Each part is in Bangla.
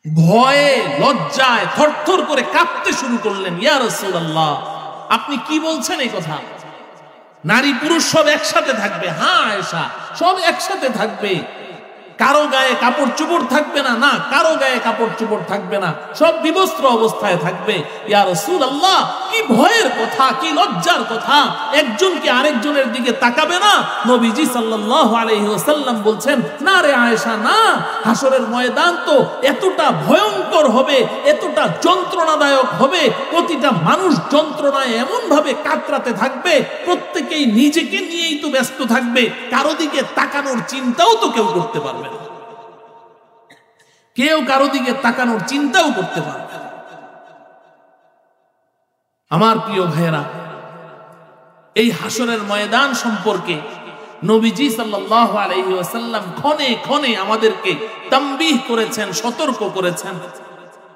ভয়ে লজ্জায় থরথর করে কাঁপতে শুরু করলেন, ইয়া রাসূলুল্লাহ আপনি কি বলছেন এই কথা? নারী পুরুষ সব একসাথে থাকবে? হ্যাঁ আয়েশা, সব একসাথে থাকবে। কারো গায়ে কাপড় চোপড় থাকবে না? না, কারো গায়ে কাপড় চোপড় থাকবে না, সব বিবস্ত্র অবস্থায় থাকবে। ইয়া রাসূলুল্লাহ কি ভয়ের কথা, কি লজ্জার কথা! একজন কি আরেকজনের দিকে তাকাবে না? নবীজি সাল্লাল্লাহু আলাইহি ওয়াসাল্লাম বলছেন, না রে আয়েশা না, হাসরের ময়দান তো এতটা ভয়ঙ্কর হবে, এতটা যন্ত্রণাদায়ক হবে, প্রতিটা মানুষ যন্ত্রণায় এমন ভাবে কাতরাতে থাকবে, প্রত্যেকেই নিজেকে নিয়েই তো ব্যস্ত থাকবে, কারো দিকে তাকানোর চিন্তাও তো কেউ করতে পারবে না, কেউ কারো দিকে তাকানোর চিন্তাও করতে পারবে না। আমার প্রিয় ভাইয়েরা, এই হাসরের ময়দান সম্পর্কে নবীজি সাল্লাল্লাহু আলাইহি ওয়াসাল্লাম ক্ষণে ক্ষণে আমাদেরকে তামবিহ করেছেন, সতর্ক করেছেন।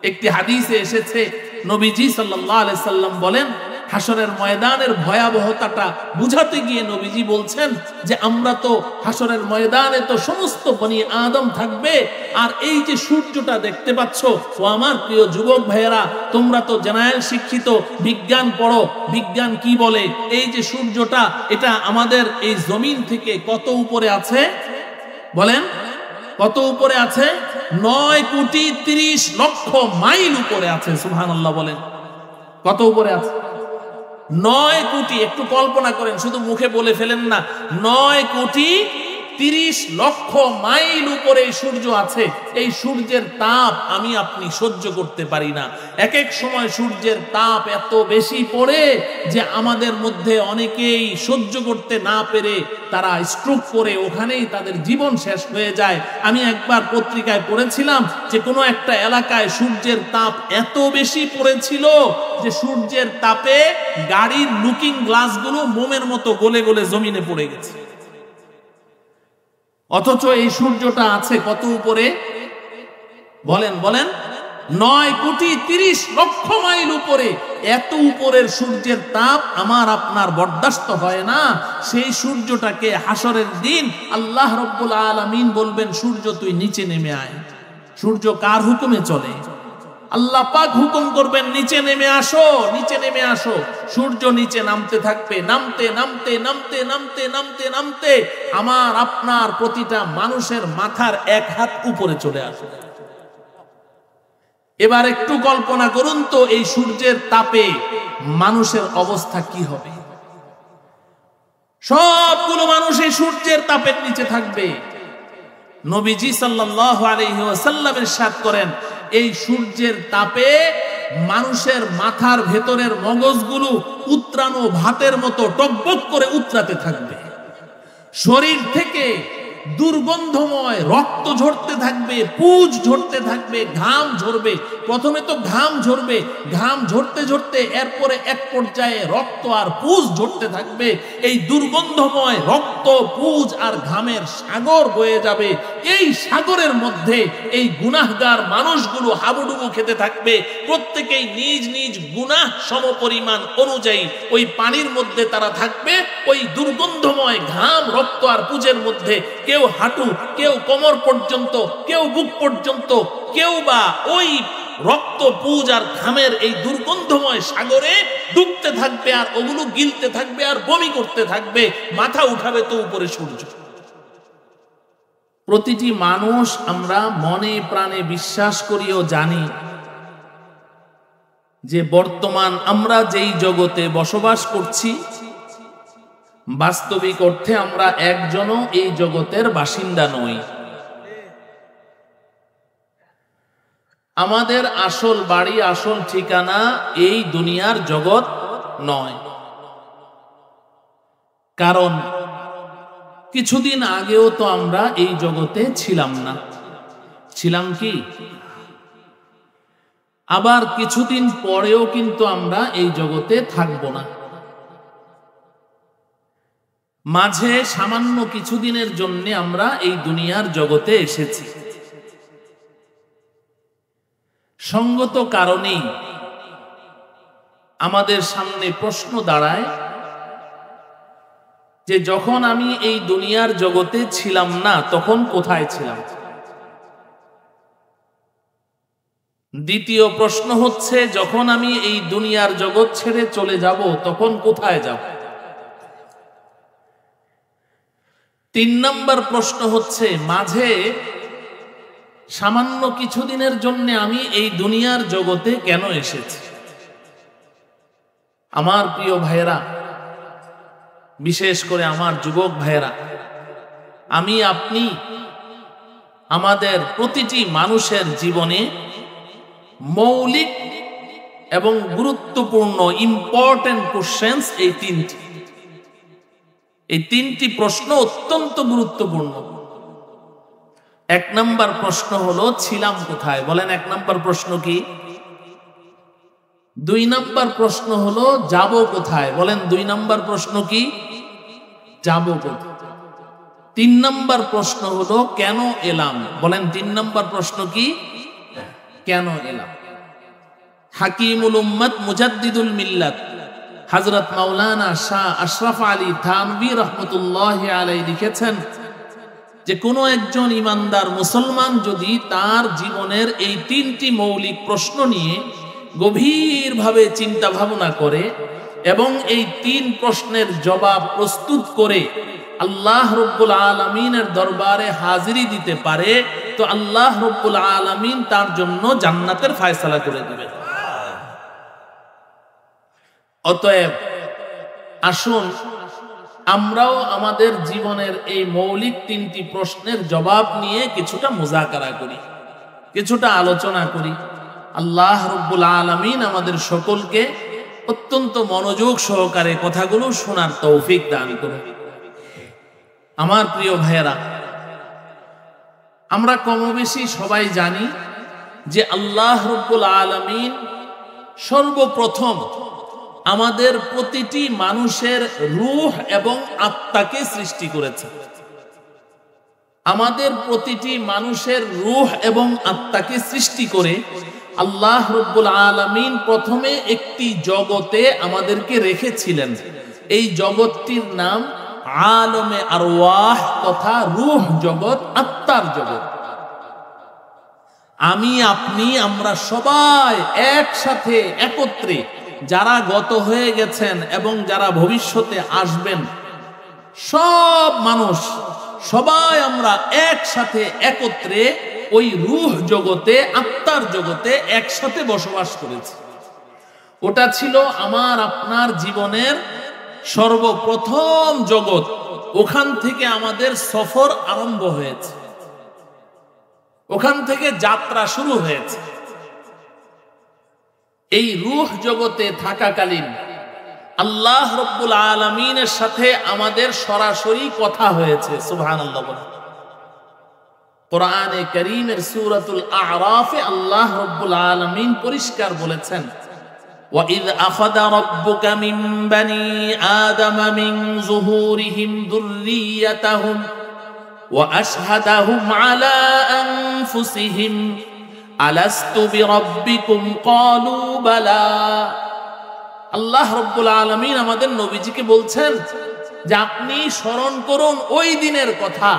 একটি হাদিসে এসেছে, নবীজি সাল্লাল্লাহু আলাইহি সাল্লাম বলেন, হাসরের ময়দানের ভয়াবহতাটা বুঝাতে গিয়ে নবীজি বলছেন যে আমরা তো হাসরের ময়দানে তো সমস্ত বনি আদম থাকবে, আর এই যে সূর্যটা দেখতে পাচ্ছ, ও আমার প্রিয় যুবক ভাইয়েরা, তোমরা তো জেনারেল শিক্ষিত, বিজ্ঞান পড়ো, বিজ্ঞান কি বলে, এই যে সূর্যটা এটা আমাদের এই জমিন থেকে কত উপরে আছে বলেন? কত উপরে আছে? 9,30,00,000 মাইল উপরে আছে। সুবহানাল্লাহ বলেন, কত উপরে আছে? 9 কোটি। একটু কল্পনা করেন, শুধু মুখে বলে ফেলেন না, 9,30,00,000 মাইল উপরে সূর্য আছে। এই সূর্যের তাপ আমি আপনি সহ্য করতে পারি না। এক এক সময় সূর্যের তাপ এত বেশি পড়ে যে আমাদের মধ্যে অনেকেই সহ্য করতে না পেরে তারা স্ট্রোক করে ওখানেই তাদের জীবন শেষ হয়ে যায়। আমি একবার পত্রিকায় পড়েছিলাম যে কোনো একটা এলাকায় সূর্যের তাপ এত বেশি পড়েছিল যে সূর্যের তাপে গাড়ির লুকিং গ্লাসগুলো মোমের মতো গলে গলে জমিনে পড়ে গেছে। অথচ এই সূর্যটা আছে কত উপরে বলেন? বলেন, 9,30,00,000 মাইল উপরে। এত উপরের সূর্যের তাপ আমার আপনার বরদাস্ত হয় না। সেই সূর্যটাকে হাসরের দিন আল্লাহ রাব্বুল আলামিন বলবেন, সূর্য তুই নিচে নেমে আয়। সূর্য কার হুকুমে চলে? আল্লাহ পাক হুকুম করবেন, নিচে নেমে আসো, নিচে নেমে আসো। সূর্য নিচে নামতে থাকবে, নামতে নামতে নামতে নামতে নামতে নামতে আমার আপনার প্রতিটা মানুষের মাথার 1 হাত উপরে চলে আসবে। এবার একটু কল্পনা করুন তো, এই সূর্যের তাপে মানুষের অবস্থা কি হবে? সবগুলো মানুষ এই সূর্যের তাপের নিচে থাকবে। নবীজি সাল্লাল্লাহু আলাইহি ওয়াসাল্লাম ইরশাদ করেন, এই সূর্যের তাপে মানুষের মাথার ভেতরের মগজগুলো উত্রানো ভাতের মতো টকবক করে উতরাতে থাকবে। শরীর থেকে দুর্গন্ধময় রক্ত ঝরতে থাকবে, পুজ ঝরতে থাকবে, ঘাম ঝরবে। প্রথমে তো ঘাম ঝরবে, ঘাম ঝরতে ঝরতে এরপরে এক পর্যায়ে রক্ত আর পুজ ঝরতে থাকবে। এই দুর্গন্ধময় রক্ত, পুজ আর ঘামের সাগর বয়ে যাবে। এই সাগরের মধ্যে এই গুনাহগার মানুষগুলো হাবুডুবু খেতে থাকবে। প্রত্যেকেই নিজ নিজ গুনাহ সমপরিমাণ অনুযায়ী ওই পানির মধ্যে তারা থাকবে। ওই দুর্গন্ধময় ঘাম, রক্ত আর পুজের মধ্যে কেউ হাঁটু, কেউ কোমর পর্যন্ত, কেউ বুক পর্যন্ত, কেউ বা ওই রক্ত, পুজ আর ঘামের এই দুর্গন্ধময় সাগরে ডুবতে থাকবে, আর ওগুলো গিলতে থাকবে আর বমি করতে থাকবে। মাথা উঠাবে তো উপরে সূর্য। প্রতিটি মানুষ আমরা মনে প্রাণে বিশ্বাস করিও জানি যে বর্তমান আমরা যেই জগতে বসবাস করছি, বাস্তবিক অর্থে আমরা একজনও এই জগতের বাসিন্দা নই। আমাদের আসল বাড়ি, আসল ঠিকানা এই দুনিয়ার জগৎ নয়। কারণ কিছুদিন আগেও তো আমরা এই জগতে ছিলাম না। ছিলাম কি? আবার কিছুদিন পরেও কিন্তু আমরা এই জগতে থাকব না। মাঝে সামান্য কিছুদিনের জন্য আমরা এই দুনিয়ার জগতে এসেছি। সঙ্গত কারণেই আমাদের সামনে প্রশ্ন দাঁড়ায় যে যখন আমি এই দুনিয়ার জগতে ছিলাম না তখন কোথায় ছিলাম? দ্বিতীয় প্রশ্ন হচ্ছে, যখন আমি এই দুনিয়ার জগৎ ছেড়ে চলে যাব তখন কোথায় যাব? 3 নম্বর প্রশ্ন হচ্ছে, মাঝে সামান্য কিছুদিনের জন্য আমি এই দুনিয়ার জগতে কেন এসেছি? আমার প্রিয় ভাইয়েরা, বিশেষ করে আমার যুবক ভাইয়েরা, আমি আপনি আমাদের প্রতিটি মানুষের জীবনে মৌলিক এবং গুরুত্বপূর্ণ ইম্পর্টেন্ট কোশ্চেন্স এই তিনটি প্রশ্ন অত্যন্ত গুরুত্বপূর্ণ। 1 নম্বর প্রশ্ন হলো, ছিলাম কোথায়? বলেন 1 নম্বর প্রশ্ন কি? 2 নম্বর প্রশ্ন হলো, যাব কোথায়? বলেন 2 নম্বর প্রশ্ন কি? যাব কোথায়? 3 নম্বর প্রশ্ন হলো, কেন এলাম? বলেন 3 নম্বর প্রশ্ন কি? কেন এলাম? হাকিমুল উম্মত মুজাদ্দিদুল মিল্লাত হযরত মাওলানা শাহ আশরাফ আলী থানভী রাহমাতুল্লাহি আলাইহি লিখেছেন যে কোনো একজন ইমানদার মুসলমান যদি তার জীবনের এই 3টি মৌলিক প্রশ্ন নিয়ে গভীরভাবে চিন্তা ভাবনা করে এবং এই 3 প্রশ্নের জবাব প্রস্তুত করে আল্লাহ রব্বুল আলামিনের দরবারে হাজিরি দিতে পারে, তো আল্লাহ রব্বুল আলামিন তার জন্য জান্নাতের ফয়সালা করে দিবেন। অতএব আসুন আমরাও আমাদের জীবনের এই মৌলিক 3টি প্রশ্নের জবাব নিয়ে কিছুটা মুযাকারা করি, কিছুটা আলোচনা করি। আল্লাহ রব্বুল আলামিন আমাদের সকলকে অত্যন্ত মনোযোগ সহকারে কথাগুলো শোনার তৌফিক দান করুন। আমার প্রিয় ভাইয়েরা, আমরা কমবেশি সবাই জানি যে আল্লাহ রব্বুল আলামিন সর্বপ্রথম আমাদের প্রতিটি মানুষের রূহ এবং আত্মাকে সৃষ্টি করেছে। আমাদের প্রতিটি মানুষের রূহ এবং আত্মাকে সৃষ্টি করে আল্লাহ রব্বুল আলামিন প্রথমে একটি জগতে আমাদেরকে রেখেছিলেন। এই জগৎটির নাম আলমে আরওয়াহ তথা রূহ জগৎ, আত্মার জগৎ। আমি আপনি আমরা সবাই একসাথে একত্রে, যারা গত হয়ে গেছেন এবং যারা ভবিষ্যতে আসবেন, সব মানুষ সবাই আমরা একসাথে একত্রে ওই রূহ জগতে, আত্মার জগতে একসাথে বসবাস করেছি। ওটা ছিল আমার আপনার জীবনের সর্বপ্রথম জগৎ। ওখান থেকে আমাদের সফর আরম্ভ হয়েছে, ওখান থেকে যাত্রা শুরু হয়েছে। এই রূহ জগতে থাকাকালীন আল্লাহ রব্বুল আলামিনের সাথে আমাদের সরাসরি কথা হয়েছে। সুবহানাল্লাহ। কোরআনে কারীমের সূরাতুল আ'রাফে আল্লাহ রব্বুল আলামিন পরিষ্কার বলেছেন, وَإِذْ أَخَذَ رَبُّكَ مِنْ بَنِي آدَمَ مِنْ ظُهُورِهِمْ ذُرِّيَّتَهُمْ وَأَشْهَدَهُمْ عَلَى أَنفُسِهِمْ أَلَسْتُ بِرَبِّكُمْ قَالُوا بَلَى। আল্লাহ রব্বুল আলামিন আমাদের নবীজিকে বলছেন যে আপনি স্মরণ করুন ওই দিনের কথা,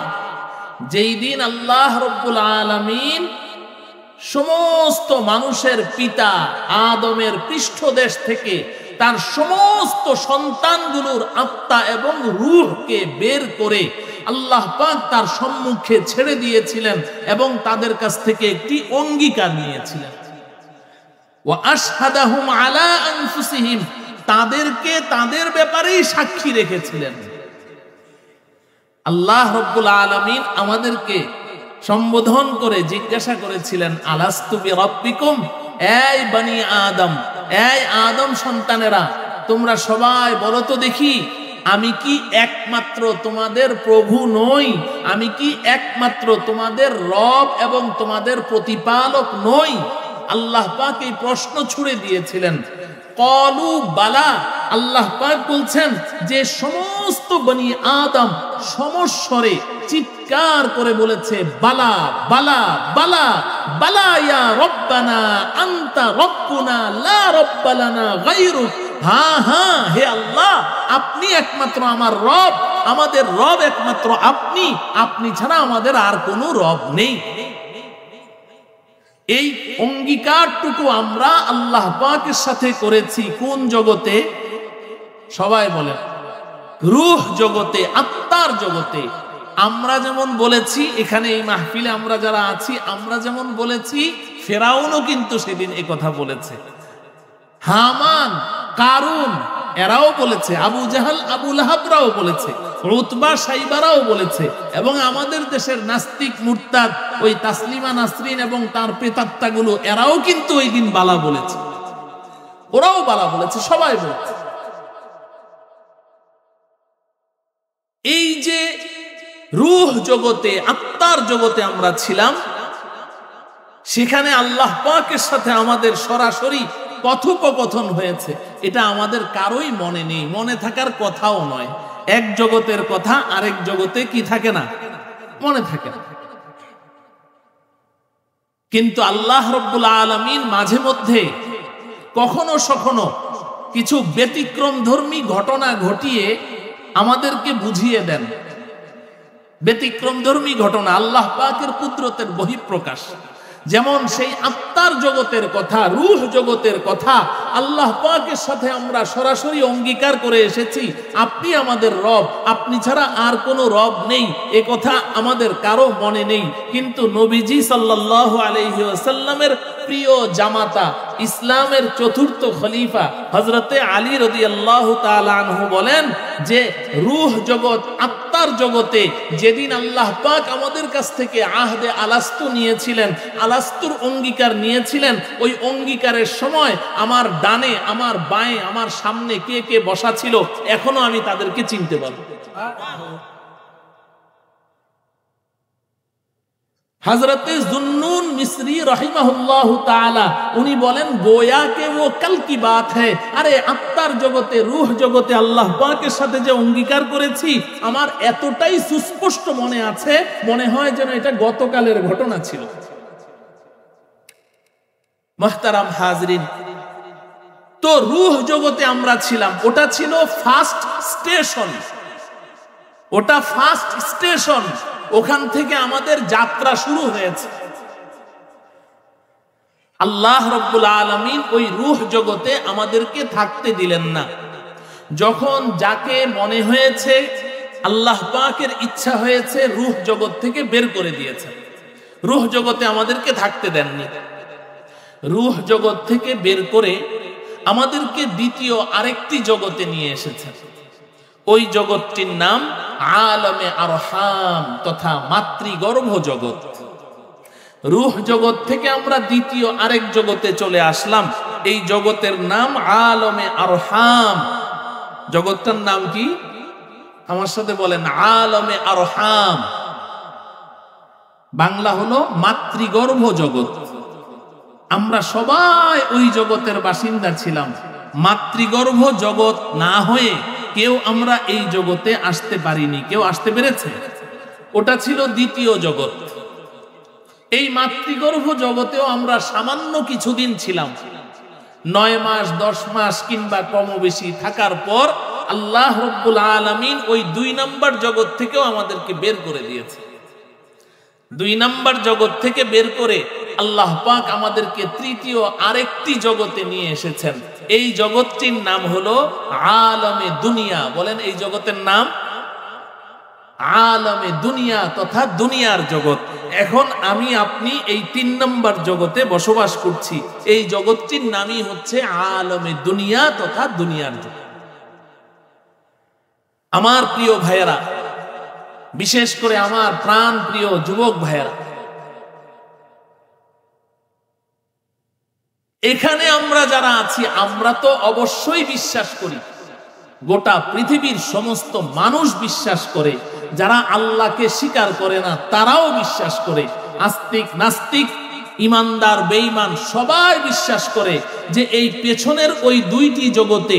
যেই দিন আল্লাহ রব্বুল আলামিন সমস্ত মানুষের পিতা আদমের পৃষ্ঠদেশ থেকে তার সমস্ত সন্তানগুলোর আত্মা এবং রূহকে বের করে আল্লাহ পাক তার সম্মুখে ছেড়ে দিয়েছিলেন এবং তাদের কাছ থেকে একটি অঙ্গীকার নিয়েছিলেন। ওয়া আশহাদাহুম আলা আনফুসিহিম, তাদেরকে তাদের ব্যাপারেই সাক্ষী রেখেছিলেন। আল্লাহ রব্বুল আলামিন আমাদেরকে সম্বোধন করে জিজ্ঞাসা করেছিলেন, আলাস্তু বিরাব্বিকুম, এই বনি আদম, এই আদম সন্তানেরা, তোমরা সবাই বলো তো দেখি, আমি কি একমাত্র তোমাদের প্রভু নই? আমি কি একমাত্র তোমাদের রব এবং তোমাদের প্রতিপালক নই? আল্লাহ পাক এই প্রশ্ন ছুড়ে দিয়েছিলেন। ক্বালু বালা, আল্লাহ পাক বলছেন যে সমস্ত বনি আদম সমস্বরে চিৎকার করে বলেছে, বালা বালা বালা বালা ইয়া রব্বানা আনতা রব্বুনা লা রব্বা লানা গায়রুক। হ্যাঁ হ্যাঁ, হে আল্লাহ, আপনি একমাত্র আমার রব, আমাদের রব একমাত্র আপনি, আপনি ছাড়া আমাদের আর কোনো রব নেই। এই অঙ্গীকারটুকু আমরা আল্লাহ পাকের সাথে করেছি কোন জগতে? সবাই বলেন, রূহ জগতে, আত্মার জগতে। আমরা যেমন বলেছি, এখানে এই মাহফিলে আমরা যারা আছি, আমরা যেমন বলেছি, ফেরাউনও কিন্তু সেদিন এ কথা বলেছে, হামান, কারুন এরাও বলেছে, আবু জাহাল, আবু লাহাবরাও বলেছে, উতবা, সাইবারাও বলেছে, এবং আমাদের দেশের নাস্তিক মুরতাদ ওই তাসলিমা নাসরিন এবং তার প্রেতাত্মাগুলো এরাও কিন্তু ওই দিন বালা বলেছে, ওরাও বালা বলেছে, সবাই বলেছে। এই যে রূহ জগতে, আত্মার জগতে আমরা ছিলাম, সেখানে আল্লাহ পাকের সাথে আমাদের সরাসরি কথোপকথন হয়েছে, এটা আমাদের কারোই মনে নেই, মনে থাকার কথাও নয়। এক জগতের কথা আরেক জগতে কি থাকে না, মনে থাকে না। কিন্তু আল্লাহ রাব্বুল আলামিন মাঝে মধ্যে কখনো সখনো কিছু ব্যতিক্রম ধর্মী ঘটনা ঘটিয়ে আমাদেরকে বুঝিয়ে দেন। ব্যতিক্রম ধর্মী ঘটনা আল্লাহ পাকের কুদরতের বহিঃপ্রকাশ। যেমন সেই আত্মার জগতের কথা, রূহ জগতের কথা আল্লাহ পাকের সাথে আমরা সরাসরি অঙ্গীকার করে এসেছি, আপনি আমাদের রব, আপনি ছাড়া আর কোনো রব নেই, এ কথা আমাদের কারো মনে নেই। কিন্তু নবীজি সাল্লাল্লাহু আলাইহি ওয়াসাল্লামের প্রিয় জামাতা, ইসলামের চতুর্থ খলিফা হযরতে আলী রাদিয়াল্লাহু তাআলা আনহু বলেন যে রূহ জগৎ, আত্মার জগতে যেদিন আল্লাহ পাক আমাদের কাছ থেকে আহদে আলাস্তু নিয়েছিলেন, আলাস্তুর অঙ্গীকার নিয়েছিলেন, ওই অঙ্গীকারের সময় আমার ডানে, আমার বাঁয়ে, আমার সামনে কে কে বসা ছিল, এখনো আমি তাদেরকে চিনতে পারব। হযরতে যুন্নুন মিসরি রাহিমাহুল্লাহু তাআলা উনি বলেন, গোয়া কে ও কাল কি বাত है, আরে আত্মার জগতে, রূহ জগতে আল্লাহ পাকের সাথে যে অঙ্গীকার করেছি আমার এতটাই সুস্পষ্ট মনে আছে, মনে হয় যেন এটা গতকালের ঘটনা ছিল। মুহতারাম হাজরিন, তো রূহ জগতে আমরা ছিলাম, ওটা ছিল ফার্স্ট স্টেশন, ওটা ফার্স্ট স্টেশন, ওখান থেকে আমাদের যাত্রা শুরু হয়েছে। আল্লাহ রাব্বুল আলামিন ওই রূহ জগতে আমাদেরকে থাকতে দিলেন না। যখন যাকে মনে হয়েছে, আল্লাহ পাকের ইচ্ছা হয়েছে, রূহ জগৎ থেকে বের করে দিয়েছে, রূহ জগতে আমাদেরকে থাকতে দেননি। রূহ জগৎ থেকে বের করে আমাদেরকে দ্বিতীয় আরেকটি জগতে নিয়ে এসেছে। ওই জগৎটির নাম আলমে আরহাম তথা মাতৃগর্ভ জগৎ। রূহ জগৎ থেকে আমরা দ্বিতীয় আরেক জগতে চলে আসলাম, এই জগতের নাম আলমে আরহাম। জগৎটার নাম কি? আমার সাথে বলেন, আলমে আরহাম। বাংলা হলো মাতৃগর্ভ জগৎ। আমরা সবাই ওই জগতের বাসিন্দা ছিলাম। মাতৃগর্ভ জগৎ না হয়ে কেউ আমরা এই জগতে আসতে পারিনি। কেউ আসতে পেরেছে? ওটা ছিল দ্বিতীয় জগৎ। এই মাতৃগর্ভ জগতেও আমরা সামান্য কিছুদিন ছিলাম, 9 মাস 10 মাস কিংবা কম বেশি থাকার পর আল্লাহ রাব্বুল আলামিন ওই 2 নম্বর জগৎ থেকেও আমাদেরকে বের করে দিয়েছে। 2 নম্বর জগৎ থেকে বের করে আল্লাহ পাক আমাদেরকে তৃতীয় আরেকটি জগতে নিয়ে এসেছেন। এই জগৎটির নাম হলো আলমে দুনিয়া। বলেন, এই জগতের নাম আলমে দুনিয়া তথা দুনিয়ার জগৎ। এখন আমি আপনি এই 3 নম্বর জগতে বসবাস করছি। এই জগৎটির নামই হচ্ছে আলমে দুনিয়া তথা দুনিয়ার জগৎ। আমার প্রিয় ভাইয়েরা, বিশেষ করে আমার প্রাণ প্রিয় যুবক ভাইয়েরা, এখানে আমরা যারা আছি আমরা তো অবশ্যই বিশ্বাস করি, গোটা পৃথিবীর সমস্ত মানুষ বিশ্বাস করে, যারা আল্লাহকে স্বীকার করে না তারাও বিশ্বাস করে, আস্তিক নাস্তিক, ইমানদার বেঈমান সবাই বিশ্বাস করে যে এই পেছনের ওই 2টি জগতে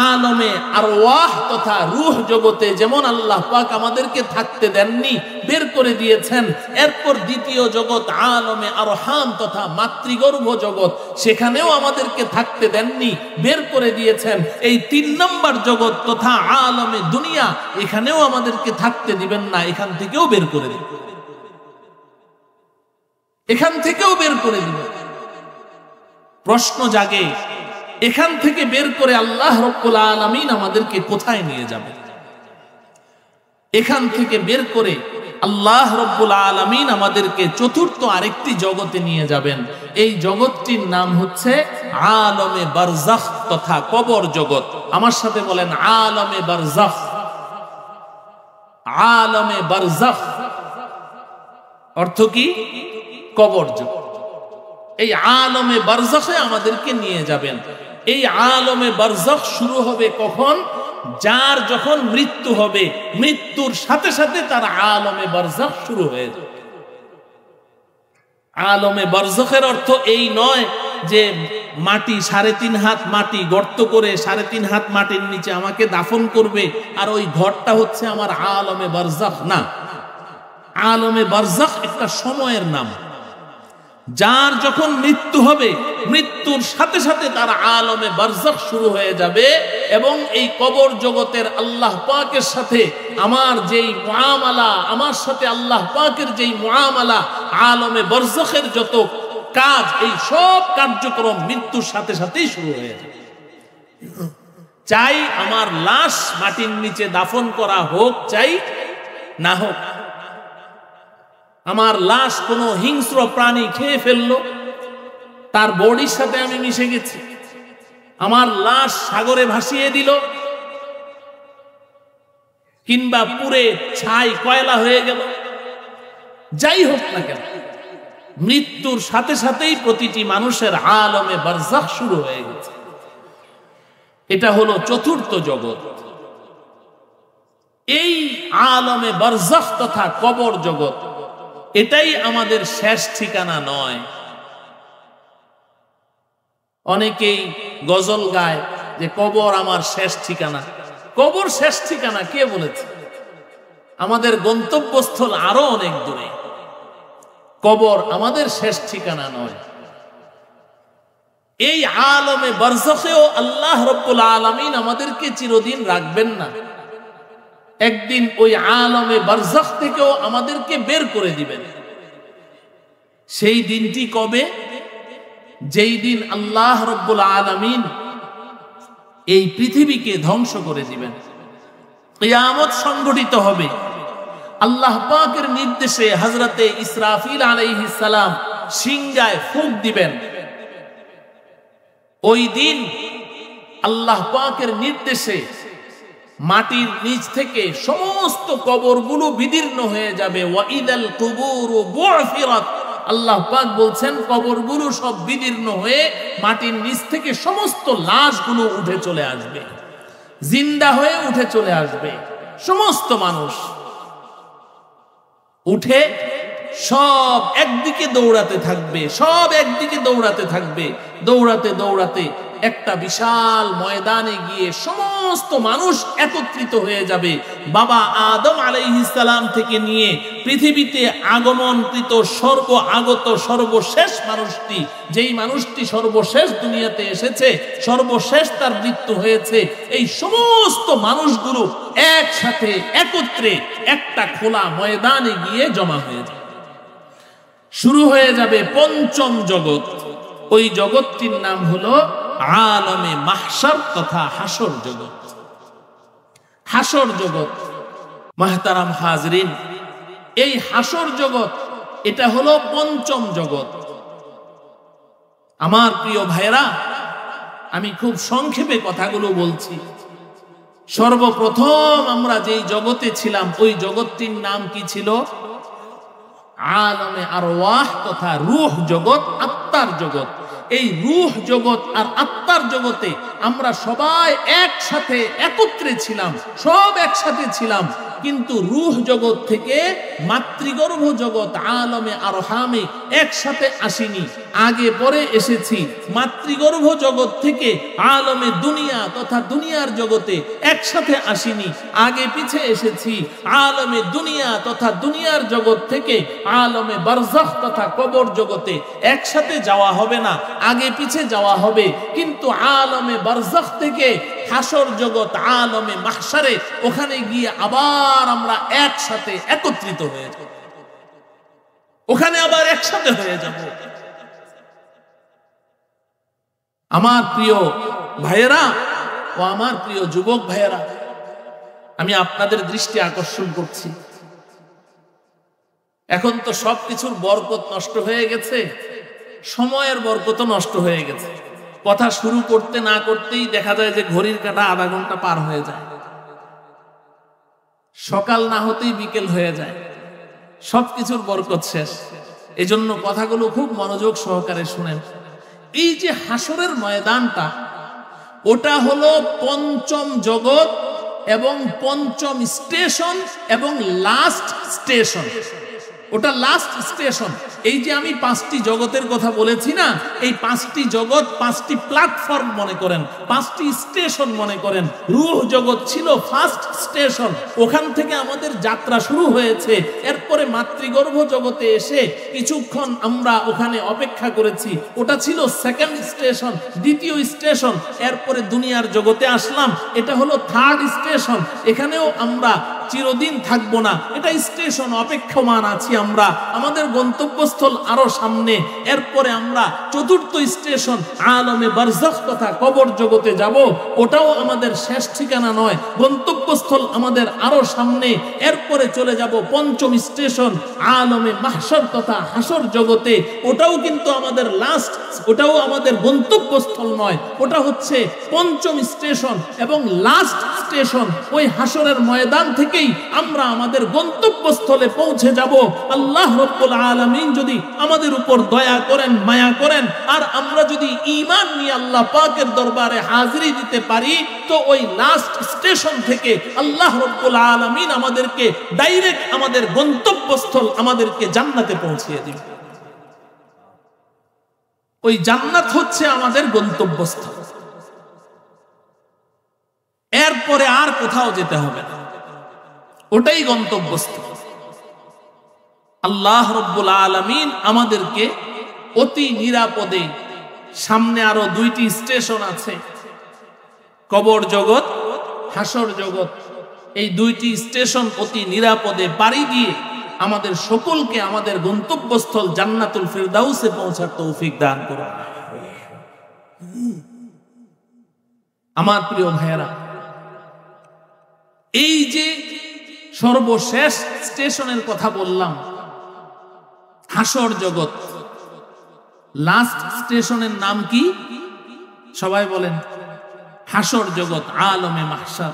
আলমে আরওয়াহ তথা রূহ জগতে যেমন আল্লাহ পাক আমাদেরকে থাকতে দেননি, বের করে দিয়েছেন, এরপর দ্বিতীয় জগৎ আলমে আরহাম তথা মাতৃগর্ভ জগৎ, সেখানেও আমাদেরকে থাকতে দেননি, বের করে দিয়েছেন। এই 3 নম্বর জগৎ তথা আলমে দুনিয়া, এখানেও আমাদেরকে থাকতে দিবেন না, এখান থেকেও বের করে দিবেন। এখান থেকেও বের করে দিবে। প্রশ্ন জাগে, এখান থেকে বের করে আল্লাহ রাব্বুল আলামিন আমাদেরকে কোথায় নিয়ে যাবে? এখান থেকে বের করে আল্লাহ রাব্বুল আলামিন আমাদেরকে চতুর্থ আরেকটি জগতে নিয়ে যাবেন। এই জগৎটির নাম হচ্ছে আলমে বারজাখ তথা কবর জগৎ। আমার সাথে বলেন আলমে বারজাখ। আলমে বারজাখ অর্থ কি? কবর জগৎ। এই আলমে বারজাখে আমাদেরকে নিয়ে যাবেন। এই আলমে বারজাখ শুরু হবে কখন? যার যখন মৃত্যু হবে, মৃত্যুর সাথে সাথে তার আলমে বারজাখ শুরু হয়ে যাবে। আলমে বারজাখের অর্থ এই নয় যে মাটি 3.5 হাত মাটি গর্ত করে 3.5 হাত মাটির নিচে আমাকে দাফন করবে আর ওই ঘরটা হচ্ছে আমার আলমে বারজাখ। না, আলমে বারজাখ একটা সময়ের নাম। যার যখন মৃত্যু হবে, মৃত্যুর সাথে সাথে তার আলমে বারজাখ শুরু হয়ে যাবে এবং এই কবর জগতের আল্লাহ পাকের সাথে আমার যেই মুআমালা, আমার সাথে আল্লাহ পাকের যেই মুআমালা, আলমে বারজাখের যত কাজ, এই সব কার্যক্রম মৃত্যুর সাথে সাথেই শুরু হয়ে যাবে। চাই আমার লাশ মাটির নিচে দাফন করা হোক, চাই না হোক, আমার লাশ কোনো হিংস্র প্রাণী খেয়ে ফেললো, তার বডির সাথে আমি মিশে গেছি, আমার লাশ সাগরে ভাসিয়ে দিল, কিংবা পুরে ছাই কয়লা হয়ে গেল, যাই হোক না কেন, মৃত্যুর সাথে সাথেই প্রতিটি মানুষের আলমে বারজাখ শুরু হয়ে গেছে। এটা হলো চতুর্থ জগৎ। এই আলমে বারজাখ তথা কবর জগৎ, এটাই আমাদের শেষ ঠিকানা নয়। অনেকেই গজল গায় যে কবর আমার শেষ ঠিকানা। কবর শেষ ঠিকানা কে বলেছে? আমাদের গন্তব্যস্থল আরো অনেক দূরে। কবর আমাদের শেষ ঠিকানা নয়। এই আলমে বারজাখেও আল্লাহ রাব্বুল আলামিন আমাদেরকে চিরদিন রাখবেন না। একদিন ওই আলমে বারজাখ থেকেও আমাদেরকে বের করে দিবেন। সেই দিনটি কবে? যেই দিন আল্লাহ রাব্বুল আলামিন এই পৃথিবীকে ধ্বংস করে দিবেন, কিয়ামত সংঘটিত হবে। আল্লাহ পাকের নির্দেশে হযরতে ইসরাফিল আলাইহিস সালাম সিংহায় ফুঁক দিবেন। ওই দিন আল্লাহ পাকের নির্দেশে মাটির নিচ থেকে সমস্ত কবরগুলো বিদীর্ণ হয়ে যাবে। ওয়াইদাল কুবুরু বু'থিরাত, আল্লাহ পাক বলছেন কবরগুলো সব বিদীর্ণ হয়ে মাটির নিচ থেকে সমস্ত লাশগুলো উঠে চলে আসবে, জিন্দা হয়ে উঠে চলে আসবে। সমস্ত মানুষ উঠে সব একদিকে দৌড়াতে থাকবে, সব একদিকে দৌড়াতে থাকবে। দৌড়াতে দৌড়াতে একটা বিশাল ময়দানে গিয়ে সমস্ত মানুষ একত্রিত হয়ে যাবে। বাবা আদম আলাইহিস সালাম থেকে নিয়ে পৃথিবীতে আগমনকৃত আগত সর্বশেষ মানুষটি, যেই মানুষটি সর্বশেষ দুনিয়াতে এসেছে, সর্বশেষ তার মৃত্যু হয়েছে, এই সমস্ত মানুষগুলো একসাথে একত্রে একটা খোলা ময়দানে গিয়ে জমা হয়ে যাবে। শুরু হয়ে যাবে পঞ্চম জগৎ। ওই জগৎটির নাম হলো আলমে মাহশার তথা হাসর জগৎ। হাসর জগৎ, মাহতারাম হাজরিন, এই হাসর জগৎ এটা হলো পঞ্চম জগৎ। আমার প্রিয় ভাইরা, আমি খুব সংক্ষেপে কথাগুলো বলছি। সর্বপ্রথম আমরা যেই জগতে ছিলাম, ওই জগৎটির নাম কি ছিল? আলমে আরওয়াহ তথা রূহ জগৎ, আত্মার জগৎ। এই রূহ জগৎ আর আত্মার জগতে আমরা সবাই একসাথে একত্রে ছিলাম, সব একসাথে ছিলাম। কিন্তু রূহ জগৎ থেকে মাতৃগর্ভ জগৎ আলমে আরহামে একসাথে আসিনি, আগে পরে এসেছি। মাতৃগর্ভ জগৎ থেকে আলমে দুনিয়া তথা দুনিয়ার জগতে একসাথে আসিনি, আগে পিছে এসেছি। আলমে দুনিয়া তথা দুনিয়ার জগৎ থেকে আলমে বারজাখ তথা কবর জগতে একসাথে যাওয়া হবে না, আগে পিছে যাওয়া হবে। কিন্তু আলমে বারজাখ থেকে হাসর জগৎ আলমে মাহশারে, ওখানে গিয়ে আবার আমরা একসাথে একত্রিত হয়ে যাব। ওখানে আবার একসাথে হয়ে যাব। আমার প্রিয় ভাইয়েরা ও আমার প্রিয় যুবক ভাইয়েরা, আমি আপনাদের দৃষ্টি আকর্ষণ করছি, এখন তো সবকিছুর বরকত নষ্ট হয়ে গেছে, সময়ের বরকত নষ্ট হয়ে গেছে। কথা শুরু করতে না করতেই দেখা যায় যে ঘড়ির কাঁটা আধা ঘন্টা পার হয়ে যায়, সকাল না হতেই বিকেল হয়ে যায়, সবকিছুর বরকত শেষ। এজন্য কথাগুলো খুব মনোযোগ সহকারে শুনেন। এই যে হাসরের ময়দানটা, ওটা হলো পঞ্চম জগৎ এবং পঞ্চম স্টেশন এবং লাস্ট স্টেশন। ওটা লাস্ট স্টেশন। এই যে আমি 5টি জগতের কথা বলেছি না, এই 5টি জগৎ 5টি প্ল্যাটফর্ম মনে করেন, 5টি স্টেশন মনে করেন। রূহ জগৎ ছিল ফার্স্ট স্টেশন, ওখান থেকে আমাদের যাত্রা শুরু হয়েছে। এরপরে মাতৃগর্ভ জগতে এসে কিছুক্ষণ আমরা ওখানে অপেক্ষা করেছি, ওটা ছিল সেকেন্ড স্টেশন, দ্বিতীয় স্টেশন। এরপরে দুনিয়ার জগতে আসলাম, এটা হলো থার্ড স্টেশন। এখানেও আমরা চিরদিন থাকবো না, এটা স্টেশন, অপেক্ষমান আছি আমরা, আমাদের গন্তব্যস্থল আরো সামনে। এরপরে আমরা চতুর্থ স্টেশন আলমে বারজাখ তথা কবর জগতে যাব, ওটাও আমাদের শেষ ঠিকানা নয়, গন্তব্যস্থল আমাদের আরো সামনে। এরপরে চলে যাব পঞ্চম স্টেশন আলমে মাহশর তথা হাসর জগতে, ওটাও কিন্তু আমাদের লাস্ট, ওটাও আমাদের গন্তব্যস্থল নয়, ওটা হচ্ছে পঞ্চম স্টেশন এবং লাস্ট স্টেশন। ওই হাসরের ময়দান থেকেই আমরা আমাদের গন্তব্যস্থলে পৌঁছে যাব। আল্লাহ রাব্বুল আলামিন যদি আমাদের উপর দয়া করেন, মায়া করেন, আর আমরা যদি ঈমান নিয়ে আল্লাহ পাকের দরবারে হাজিরি দিতে পারি, তো ওই লাস্ট স্টেশন থেকে আল্লাহ রাব্বুল আলামিন আমাদেরকে ডাইরেক্ট আমাদের গন্তব্যস্থল, আমাদেরকে জান্নাতে পৌঁছিয়ে দিবেন। ওই জান্নাত হচ্ছে আমাদের গন্তব্যস্থল। এরপরে আর কোথাও যেতে হবে না, ওটাই গন্তব্যস্থল। আল্লাহ রাব্বুল আলামিন আমাদেরকে অতি নিরাপদে, সামনে আরো 2টি স্টেশন আছে, কবর জগৎ, হাসর জগৎ, এই 2টি স্টেশন অতি নিরাপদে পাড়ি দিয়ে আমাদের সকলকে আমাদের গন্তব্যস্থল জান্নাতুল ফিরদাউসে পৌঁছার তৌফিক দান করুন। আমার প্রিয় ভাইয়েরা, এই যে সর্বশেষ স্টেশনের কথা বললাম, হাসর জগৎ, লাস্ট স্টেশনের নাম কি সবাই বলেন? হাসর জগৎ, আলমে মাহশর।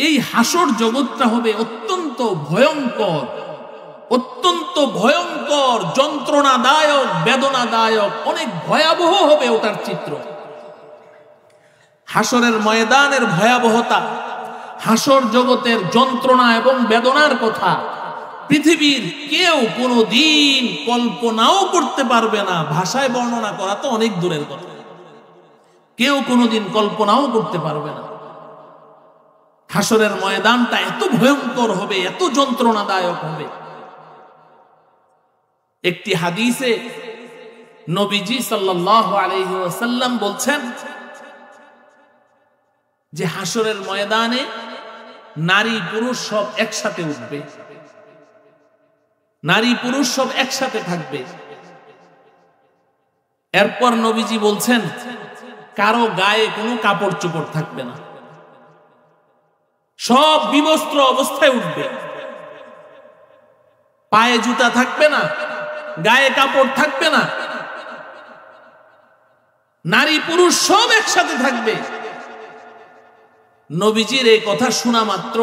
এই হাসর জগৎটা হবে অত্যন্ত ভয়ঙ্কর, অত্যন্ত ভয়ঙ্কর, যন্ত্রণাদায়ক, বেদনাদায়ক, অনেক ভয়াবহ হবে ওটার চিত্র। হাসরের ময়দানের ভয়াবহতা, হাসর জগতের যন্ত্রণা এবং বেদনার কথা পৃথিবীর কেউ কোনোদিন কল্পনাও করতে পারবে না। ভাষায় বর্ণনা করা তো অনেক দূরের কথা, কেউ কোনোদিন কল্পনাও করতে পারবে না। হাসরের ময়দানটা এত ভয়ঙ্কর হবে, এত যন্ত্রণাদায়ক হবে। একটি হাদিসে নবীজি সাল্লাল্লাহু আলাইহি ওয়াসাল্লাম বলছেন যে হাসরের ময়দানে নারী পুরুষ সব একসাথে উঠবে, নারী পুরুষ সব একসাথে থাকবে। এরপর নবীজি বলছেন কারো গায়ে কোনো কাপড় চোপড় থাকবে না, সব বিবস্ত্র অবস্থায় উঠবে, পায়ে জুতা থাকবে না, গায়ে কাপড় থাকবে না, নারী পুরুষ সব একসাথে থাকবে। নবীজির এই কথা শোনা মাত্র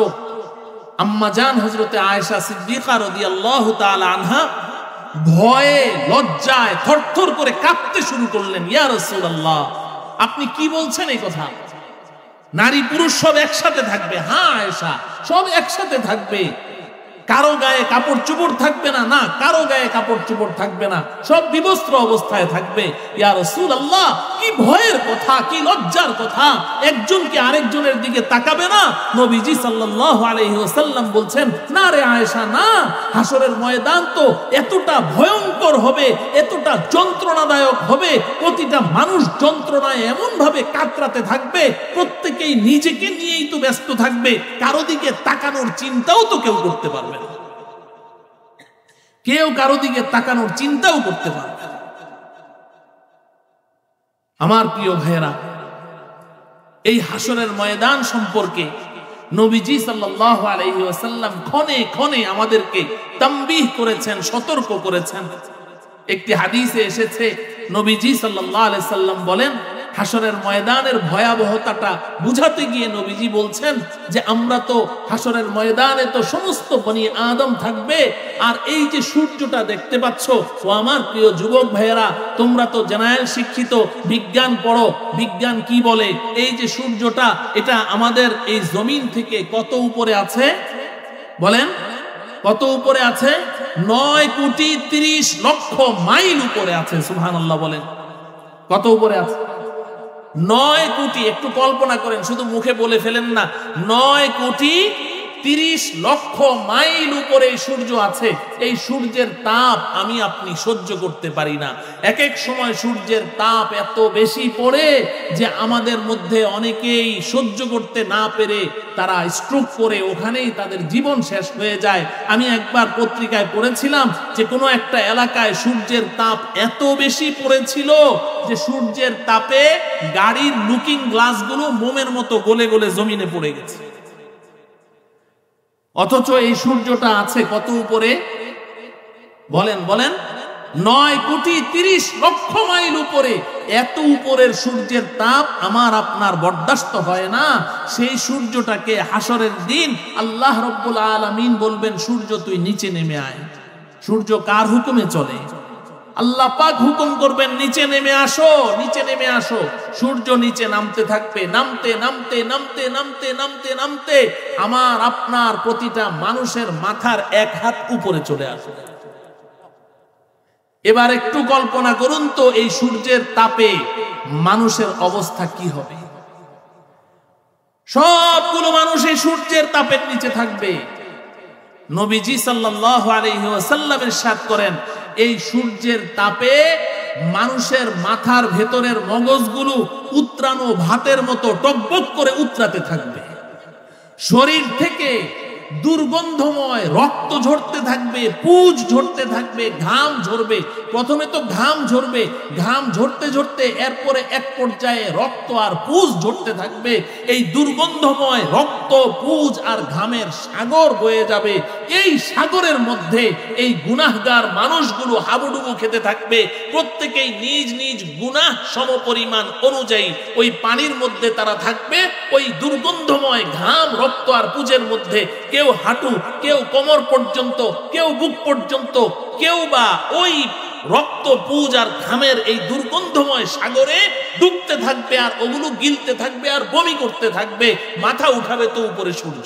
আম্মা জান হযরতে আয়েশা সিদ্দিকা রাদিয়াল্লাহু তাআলা আনহা ভয়ে লজ্জায় থরথর করে কাঁপতে শুরু করলেন। ইয়া রাসূলুল্লাহ, আপনি কি বলছেন এই কথা? নারী পুরুষ সব একসাথে থাকবে? হ্যাঁ আয়েশা, সব একসাথে থাকবে, কারো গায়ে কাপড় চোপড় থাকবে না, না কারো গায়ে কাপড় চোপড় থাকবে না, সব বিবস্ত্র অবস্থায় থাকবে। ইয়া রাসূলুল্লাহ, কি ভয়ের কথা, কি লজ্জার কথা, একজন কি আরেকজনের দিকে তাকাবে না? নবীজি সাল্লাল্লাহু আলাইহি ওয়াসাল্লাম বলছেন না রে আয়েশা, না, হাসরের ময়দান তো এতটা ভয়ঙ্কর হবে, এতটা যন্ত্রণাদায়ক হবে, প্রতিটা মানুষ যন্ত্রণায় এমন ভাবে কাতরাতে থাকবে, প্রত্যেকেই নিজেকে নিয়েই তো ব্যস্ত থাকবে, কারো দিকে তাকানোর চিন্তাও তো কেউ করতে পারবে না। কেউ কারো দিকে তাকানোর চিন্তাও করতে পারবে না। আমার প্রিয় ভাইয়েরা, এই হাসরের ময়দান সম্পর্কে নবীজি সাল্লাল্লাহু আলাইহি ওয়াসাল্লাম ক্ষণে ক্ষণে আমাদেরকে তামবিহ করেছেন, সতর্ক করেছেন। একটি হাদিসে এসেছে নবীজি সাল্লাল্লাহু আলাইহি সাল্লাম বলেন, হাসরের ময়দানের ভয়াবহতাটা বুঝাতে গিয়ে নবীজি বলছেন যে আমরা তো হাসরের ময়দানে তো সমস্ত বনি আদম থাকবে, আর এই যে সূর্যটা দেখতে পাচ্ছ, ও আমার প্রিয় যুবক ভাইয়েরা, তোমরা তো জেনারেল শিক্ষিত, বিজ্ঞান পড়ো, বিজ্ঞান কি বলে, এই যে সূর্যটা এটা আমাদের এই জমিন থেকে কত উপরে আছে বলেন? কত উপরে আছে? 9,30,00,000 মাইল উপরে আছে। সুবহানাল্লাহ বলেন। কত উপরে আছে? 9 কোটি। একটু কল্পনা করেন, শুধু মুখে বলে ফেলেন না। 9,30,00,000 মাইল উপরে সূর্য আছে। এই সূর্যের তাপ আমি আপনি সহ্য করতে পারি না। এক এক সময় সূর্যের তাপ এত বেশি পড়ে যে আমাদের মধ্যে অনেকেই সহ্য করতে না পেরে তারা স্ট্রোক করে ওখানেই তাদের জীবন শেষ হয়ে যায়। আমি একবার পত্রিকায় পড়েছিলাম যে কোনো একটা এলাকায় সূর্যের তাপ এত বেশি পড়েছিল যে সূর্যের তাপে গাড়ির লুকিং গ্লাসগুলো মোমের মতো গলে গলে জমিনে পড়ে গেছে। অথচ এই সূর্যটা আছে কত উপরে বলেন? 9,30,00,000 মাইল উপরে। এত উপরের সূর্যের তাপ আমার আপনার বরদাস্ত হয় না। সেই সূর্যটাকে হাসরের দিন আল্লাহ রাব্বুল আলামিন বলবেন, সূর্য তুই নিচে নেমে আয়। সূর্য কার হুকুমে চলে? আল্লাহ পাক হুকুম করবেন, নিচে নেমে আসো, নিচে নেমে আসো। সূর্য নিচে নামতে থাকবে, নামতে নামতে নামতে নামতে নামতে নামতে আমার আপনার প্রতিটা মানুষের মাথার 1 হাত উপরে চলে আসবে। এবার একটু কল্পনা করুন তো, এই সূর্যের তাপে মানুষের অবস্থা কি হবে? সবগুলো মানুষ এই সূর্যের তাপের নিচে থাকবে। নবীজি সাল্লাল্লাহু আলাইহি ওয়াসাল্লাম ইরশাদ করেন, এই সূর্যের তাপে মানুষের মাথার ভেতরের মগজগুলো উত্রানো ভাতের মতো টকবক করে উত্রাতে থাকবে। শরীর থেকে দুর্গন্ধময় রক্ত ঝরতে থাকবে, পুজ ঝরতে থাকবে, ঘাম ঝরবে। প্রথমে তো ঘাম ঝরবে, ঘাম ঝরতে ঝরতে এরপরে এক পর্যায়ে রক্ত আর পুজ ঝরতে থাকবে। এই দুর্গন্ধময় রক্ত, পুজ আর ঘামের সাগর বয়ে যাবে। এই সাগরের মধ্যে এই গুনাহগার মানুষগুলো হাবুডুবু খেতে থাকবে। প্রত্যেকেই নিজ নিজ গুনাহ সমপরিমাণ অনুযায়ী ওই পানির মধ্যে তারা থাকবে। ওই দুর্গন্ধময় ঘাম, রক্ত আর পুজের মধ্যে কেউ হাঁটু, কেউ কোমর পর্যন্ত, কেউ বুক পর্যন্ত, কেউ বা ওই রক্ত, পুজ আর ঘামের এই দুর্গন্ধময় সাগরে ডুবতে থাকবে, আর ওগুলো গিলতে থাকবে আর বমি করতে থাকবে। মাথা উঠাবে তো উপরে সূর্য।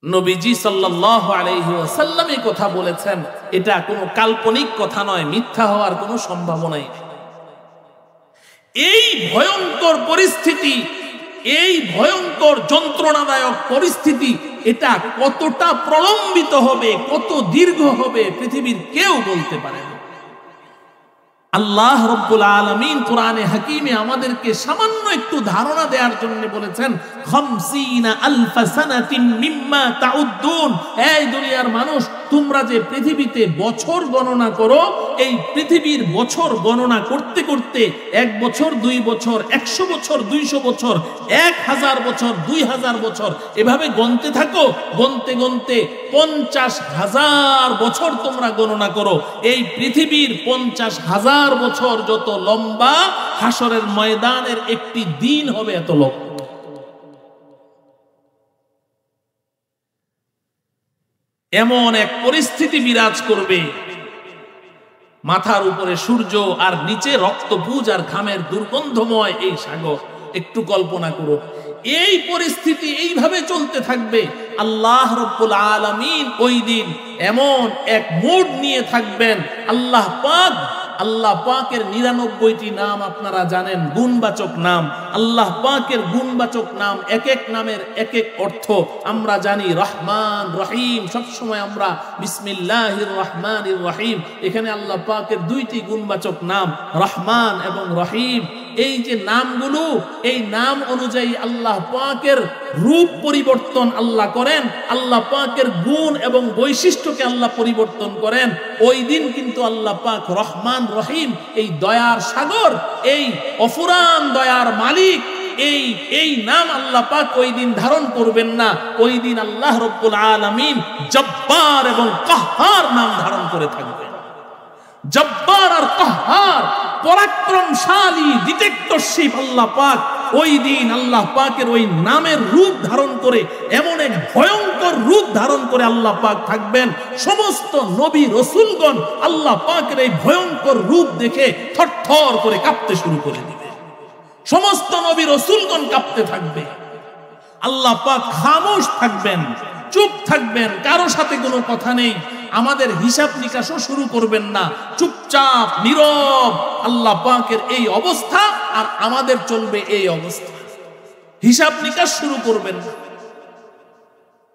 নবীজি সাল্লাল্লাহু আলাইহি ওয়াসাল্লাম এই কথা বলেছেন। এটা কোনো কাল্পনিক কথা নয়, মিথ্যা হওয়ার কোনো সম্ভাবনাই নেই। এই ভয়ঙ্কর পরিস্থিতি, এই ভয়ঙ্কর যন্ত্রণাদায়ক পরিস্থিতি, এটা কতটা প্রলম্বিত হবে, কত দীর্ঘ হবে, পৃথিবীর কেউ বলতে পারে না। আল্লাহ রাব্বুল আলামিন কোরআনে হাকিমে আমাদেরকে সামান্য একটু ধারণা দেওয়ার জন্য বলেছেন, 50,000 সানাতিন মিম্মা তাউদ্দুন। এই দুনিয়ার মানুষ, তোমরা যে পৃথিবীতে বছর গণনা করো, এই পৃথিবীর বছর গণনা করতে করতে 1 বছর, 2 বছর, 100 বছর, 200 বছর, 1000 বছর, 2000 বছর, এভাবে গণতে থাকো। গণতে গণতে 50,000 বছর তোমরা গণনা করো। এই পৃথিবীর 50,000 বছর যত লম্বা, হাসরের ময়দানের একটি দিন হবে এত লম্বা। এমন এক পরিস্থিতি বিরাজ করবে, মাথার উপরে সূর্য আর নিচে রক্তপুজ আর ঘামের দুর্গন্ধময় এই সাগর। একটু কল্পনা করো, এই পরিস্থিতি এইভাবে চলতে থাকবে। আল্লাহ রাব্বুল আলামিন ওই দিন এমন এক মুড নিয়ে থাকবেন। আল্লাহ পাক, আল্লাহ পাকের 99টি নাম আপনারা জানেন, গুণবাচক নাম। আল্লাহ পাকের গুণবাচক নাম, এক এক নামের এক এক অর্থ আমরা জানি। রহমান, রহিম, সবসময় আমরা বিসমিল্লাহির রহমানির রহিম। এখানে আল্লাহ পাকের 2টি গুণবাচক নাম, রহমান এবং রহিম। এই যে নামগুলো, এই নাম অনুযায়ী আল্লাহ পাকের রূপ পরিবর্তন আল্লাহ করেন, আল্লাহ পাকের গুণ এবং বৈশিষ্ট্যকে আল্লাহ পরিবর্তন করেন, ওই দিন কিন্তু আল্লাহ পাক রহমান রহিম, এই দয়ার সাগর, এই অফুরান দয়ার মালিক, এই নাম আল্লাহ পাক ওই দিন ধারণ করবেন না। ওই দিন আল্লাহ রব্বুল আলামিন জব্বার এবং কাহ্হার নাম ধারণ করে থাকবেন। জব্বার আর কাহ্হার, পরাক্রমশালী, ডিটেক্টরশিপ আল্লাহ পাক ওই দিন আল্লাহ পাকের ওই নামের রূপ ধারণ করে, এমন এক ভয়ঙ্কর রূপ ধারণ করে আল্লাহ পাক থাকবেন। সমস্ত নবী রসুলগণ আল্লাহ পাকের এই ভয়ঙ্কর রূপ দেখে থরথর করে কাঁপতে শুরু করে দিবে। সমস্ত নবী রসুলগণ কাঁপতে থাকবে, আল্লাহ পাক খামোশ থাকবেন, চুপ থাকবেন, কারো সাথে কোনো কথা নেই। আমাদের হিসাব নিকাশও শুরু করবেন না, চুপচাপ নীরব। আল্লাহ পাকের এই অবস্থা, আর আমাদের চলবে এই অবস্থা। হিসাব নিকাশ শুরু করবেন না।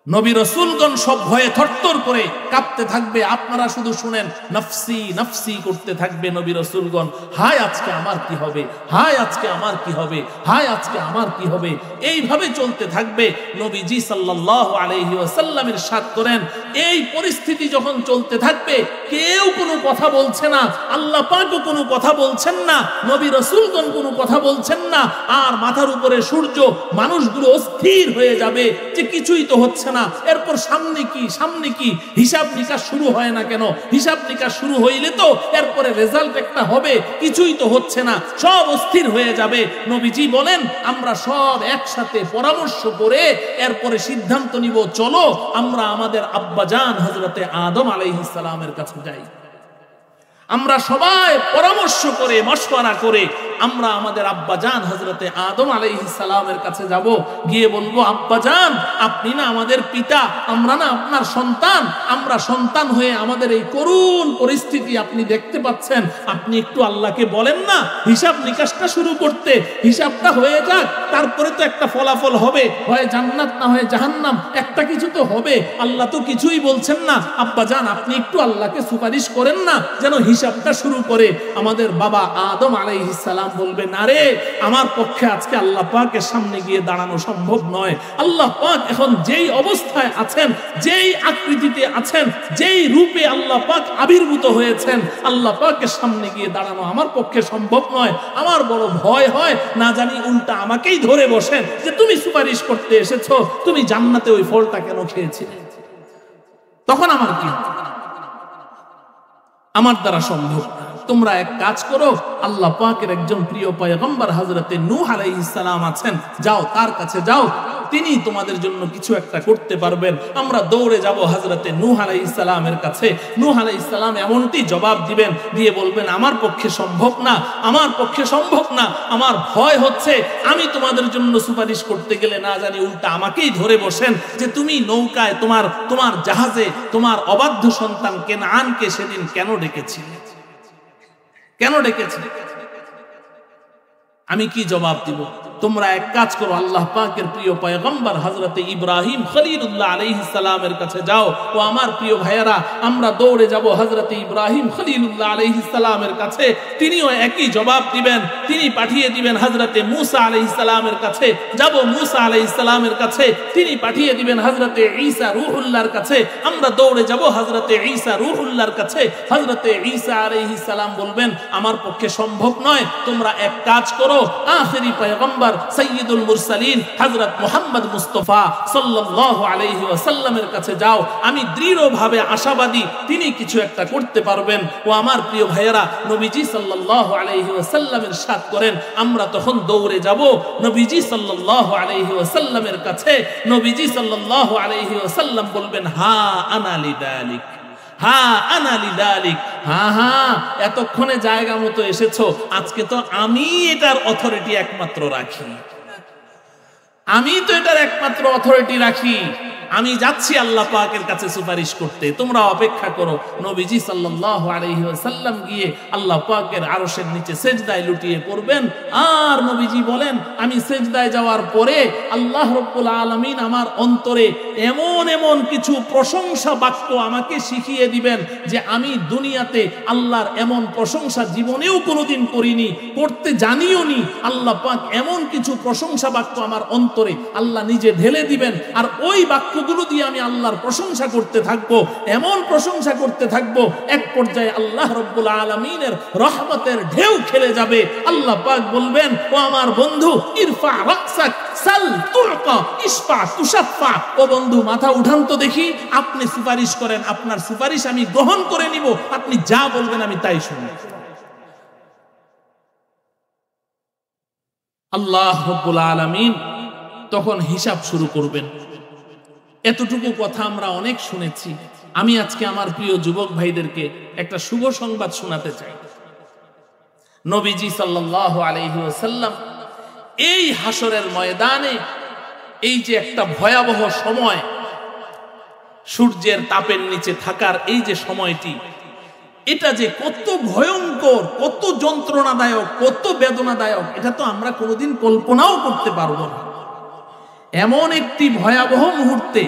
নবী রাসূলগণ সব ভয়ে থরথর করে কাঁপতে থাকবে। আপনারা শুধু শুনেন, নফসি নফসি করতে থাকবে নবী রাসূলগণ। হায় আজকে আমার কি হবে, হায় আজকে আমার কি হবে, হায় আজকে আমার কি হবে, এইভাবে চলতে থাকবে। নবীজি সাল্লাল্লাহু আলাইহি ওয়াসাল্লামের ইরশাদ করেন, এই পরিস্থিতি যখন চলতে থাকবে, কেউ কোনো কথা বলছে না, আল্লাহ পাকও কোনো কথা বলছেন না, নবী রাসূলগণ কোনো কথা বলছেন না, আর মাথার উপরে সূর্য, মানুষগুলো অস্থির হয়ে যাবে যে কিছুই তো হচ্ছে না। এরপর সামনে কি, সামনে কি, হিসাব নিকাশ শুরু হয় না কেন? হিসাব নিকাশ শুরু হইলে তো এরপরে রেজাল্ট একটা হবে, কিছুই তো হচ্ছে না, সব অস্থির হয়ে যাবে। নবীজি বলেন, আমরা সব একসাথে পরামর্শ করে এরপরে সিদ্ধান্ত নিব, চলো আমরা আমাদের আব্বাজান হযরতে আদম আলাইহিস সালামের কাছে যাই। আমরা সবাই পরামর্শ করে, মশওয়ারা করে আমরা আমাদের আব্বাজান হযরতে আদম আলাইহিস সালামের কাছে যাব। গিয়ে বলবো, আব্বাজান, আপনি না আমাদের পিতা, আমরা না আপনার সন্তান। আমরা সন্তান হয়ে আমাদের এই করুণ পরিস্থিতি আপনি দেখতে পাচ্ছেন, আপনি একটু আল্লাহকে বলেন না হিসাব নিকাশটা শুরু করতে, হিসাবটা হয়ে যাক, তারপরে তো একটা ফলাফল হবে, হয় জান্নাত না হয় জাহান্নাম, একটা কিছু তো হবে। আল্লাহ তো কিছুই বলছেন না। আব্বাজান, আপনি একটু আল্লাহকে সুপারিশ করেন না যেন হিসাবটা শুরু করে। আমাদের বাবা আদম আলাইহিস সালাম বলবে, না রে, আমার পক্ষে আজকে আল্লাহ পাকের সামনে গিয়ে দাঁড়ানো সম্ভব নয়। আল্লাহ পাক এখন যেই অবস্থায় আছেন, যেই আকৃতিতে আছেন, যেই রূপে আল্লাহ পাক আবির্ভূত হয়েছেন, আল্লাহ পাকের সামনে গিয়ে দাঁড়ানো আমার পক্ষে সম্ভব নয়। আমার বড় ভয় হয়, না জানি উল্টা আমাকেই ধরে বসেন যে তুমি সুপারিশ করতে এসেছো, তুমি জান্নাতে ওই ফলটা কেন খেয়েছিলে, তখন আমার কি, আমার দ্বারা সম্ভব না। তোমরা এক কাজ করো, আল্লাহ পাকের একজন প্রিয় পয়গম্বর হযরতে নূহ আলাইহিস সালাম আছেন, যাও তার কাছে যাও, তিনি তোমাদের জন্য কিছু একটা করতে পারবেন। আমরা দৌড়ে যাব হযরতে নূহ আলাইহিস সালামের কাছে। নূহ আলাইহিস সালাম এমনটি জবাব দিবেন, দিয়ে বলবেন, আমার পক্ষে সম্ভব না, আমার পক্ষে সম্ভব না, আমার ভয় হচ্ছে, আমি তোমাদের জন্য সুপারিশ করতে গেলে না জানি উল্টা আমাকেই ধরে বসেন যে তুমি নৌকায়, তোমার জাহাজে তোমার অবাধ্য সন্তান কেনানকে সেদিন কেন ডেকেছিলে, কেন ডেকেছিলে? আমি কি জবাব দিব? তোমরা এক কাজ করো, আল্লাহ পাকের প্রিয় পয়গম্বর হযরতে ইব্রাহিম খলিলুল্লাহ আলাইহিস সালামের কাছে যাও। ও আমার প্রিয় ভাইয়েরা, আমরা দৌড়ে যাব হযরতে ইব্রাহিম খলিলুল্লাহ আলাইহিস সালামের কাছে। তিনিও একই জবাব দিবেন, তিনি পাঠিয়ে দিবেন হযরতে মূসা আলাইহিস সালামের কাছে। যাব মূসা আলাইহিস সালামের কাছে, তিনি পাঠিয়ে দিবেন হযরতে ঈসা রূহুল্লাহর কাছে। আমরা দৌড়ে যাব হযরতে ঈসা রূহুল্লাহর কাছে। হযরতে ঈসা আলাইহিস সালাম বলবেন, আমার পক্ষে সম্ভব নয়, তোমরা এক কাজ করো, আখেরি পয়গম্বর সাইয়্যিদুল মুরসালিন হযরত মুহাম্মদ মুস্তাফা সাল্লাল্লাহু আলাইহি ওয়াসাল্লামের কাছে যাও। আমি দৃঢ়ভাবে আশাবাদী তিনি কিছু একটা করতে পারবেন। ও আমার প্রিয় ভাইয়েরা, নবীজি সাল্লাল্লাহু আলাইহি ওয়াসাল্লামের ইরশাদ করেন, আমরা তখন দৌড়ে যাব নবীজি সাল্লাল্লাহু আলাইহি ওয়াসাল্লামের কাছে। নবীজি সাল্লাল্লাহু আলাইহি ওয়াসাল্লাম বলবেন, হা আনা লিদালিক, হ্যাঁ আনা লিদালিক, হ্যাঁ হ্যাঁ, এতক্ষণে জায়গা মতো এসেছো, আজকে তো আমি এটার অথরিটি একমাত্র রাখি, আমি তো এটার একমাত্র অথরিটি রাখি। আমি যাচ্ছি আল্লাহ পাকের কাছে সুপারিশ করতে, তোমরা অপেক্ষা করো। নবীজি সাল্লাল্লাহু আলাইহি ওয়াসাল্লাম গিয়ে আল্লাহ পাকের আরশের নিচে সেজদায় লুটিয়ে পড়বেন। আর নবীজি বলেন, আমি সেজদায় যাওয়ার পরে আল্লাহ রাব্বুল আলামিন আমার অন্তরে এমন এমন কিছু প্রশংসা বাক্য আমাকে শিখিয়ে দিবেন যে আমি দুনিয়াতে আল্লাহর এমন প্রশংসা জীবনেও কোনোদিন করিনি, করতে জানিও নি। আল্লাহ পাক এমন কিছু প্রশংসা বাক্য আমার অন্তরে আল্লাহ নিজে ঢেলে দিবেন, আর ওই বাক্যগুলো দিয়ে আমি আল্লাহর প্রশংসা করতে থাকবো, এমন প্রশংসা করতে থাকবো, এক পর্যায়ে আল্লাহ রাব্বুল আলামিনের রহমতের ঢেউ খেলে যাবে। আল্লাহ পাক বলবেন, ও আমার বন্ধু, ইরফা রাকসাক সাল তুরকা ইশফা তুশাফা। ও বন্ধু, মাথা উঠান তো দেখি, আপনি সুপারিশ করেন, আপনার সুপারিশ আমি গ্রহণ করে নিব, আপনি যা বলবেন আমি তাই শুনব। আল্লাহ রাব্বুল আলামিন তখন হিসাব শুরু করবেন। এতটুকু কথা আমরা অনেক শুনেছি। আমি আজকে আমার প্রিয় যুবক ভাইদেরকে একটা শুভ সংবাদ শোনাতে চাই। নবীজি সাল্লাল্লাহু আলাইহি ওয়াসাল্লাম এই হাসরের ময়দানে, এই যে একটা ভয়াবহ সময়, সূর্যের তাপের নিচে থাকার এই যে সময়টি, এটা যে কত ভয়ঙ্কর, কত যন্ত্রণাদায়ক, কত বেদনাদায়ক, এটা তো আমরা কোনোদিন কল্পনাও করতে পারবো না। এমন একটি ভয়াবহ মুহূর্তে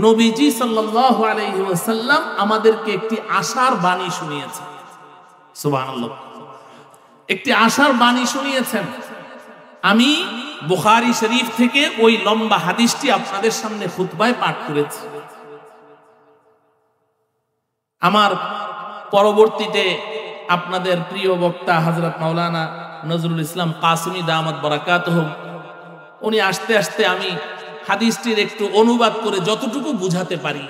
নবীজি সাল্লাল্লাহু আলাইহি ওয়াসাল্লাম আমাদেরকে একটি আশার বাণী শুনিয়েছেন। সুবহানাল্লাহ, একটি আশার বাণী শুনিয়েছেন। আমি বুখারী শরীফ থেকে ওই লম্বা হাদিসটি আপনাদের সামনে খুতবায় পাঠ করেছি। আমার পরবর্তীতে আপনাদের প্রিয় বক্তা হযরত মাওলানা নজরুল ইসলাম কাসিমি দামাত বারাকাতুহু, উনি আসতে আসতে আমি হাদিসটির একটু অনুবাদ করে যতটুকু বুঝাতে পারি,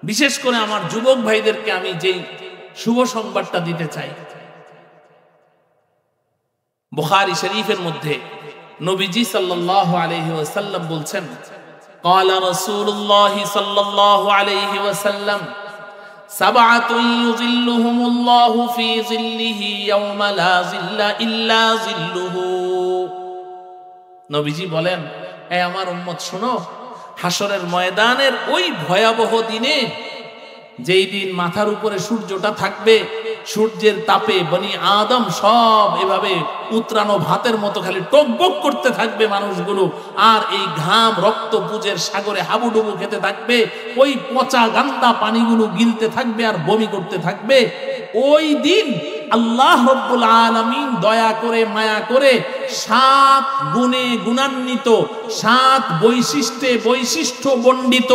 বিশেষ করে আমার যুবক ভাইদেরকে আমি যেই শুভ সংবাদটা দিতে চাই। বুখারী শরীফের মধ্যে নবীজি সাল্লাল্লাহু আলাইহি ওয়াসাল্লাম বলছেন, ক্বালা রাসূলুল্লাহ সাল্লাল্লাহু আলাইহি ওয়াসাল্লাম, সাবআতুন ইউযিল্লুহুমুল্লাহু ফি যিল্লিহি ইয়াওমা লা যিল্লা ইল্লা যিল্লুহু। নবীজি বলেন, এ আমার উম্মত শোনো, হাসরের ময়দানের ওই ভয়াবহ দিনে, যেই দিন মাথার উপরে সূর্যটা থাকবে, সূর্যের তাপে বনি আদম সব এভাবে উতরানো ভাতের মতো খালি টকবক করতে থাকবে মানুষগুলো, আর এই ঘাম রক্ত পুজের সাগরে হাবুডুবু খেতে থাকবে, ওই পচা গান্দা পানিগুলো গিলতে থাকবে আর বমি করতে থাকবে। ওই দিন আল্লাহ রাব্বুল আলামিন দয়া করে মায়া করে 7 গুণে গুণান্বিত, 7 বৈশিষ্ট্যে বৈশিষ্ট্য মণ্ডিত,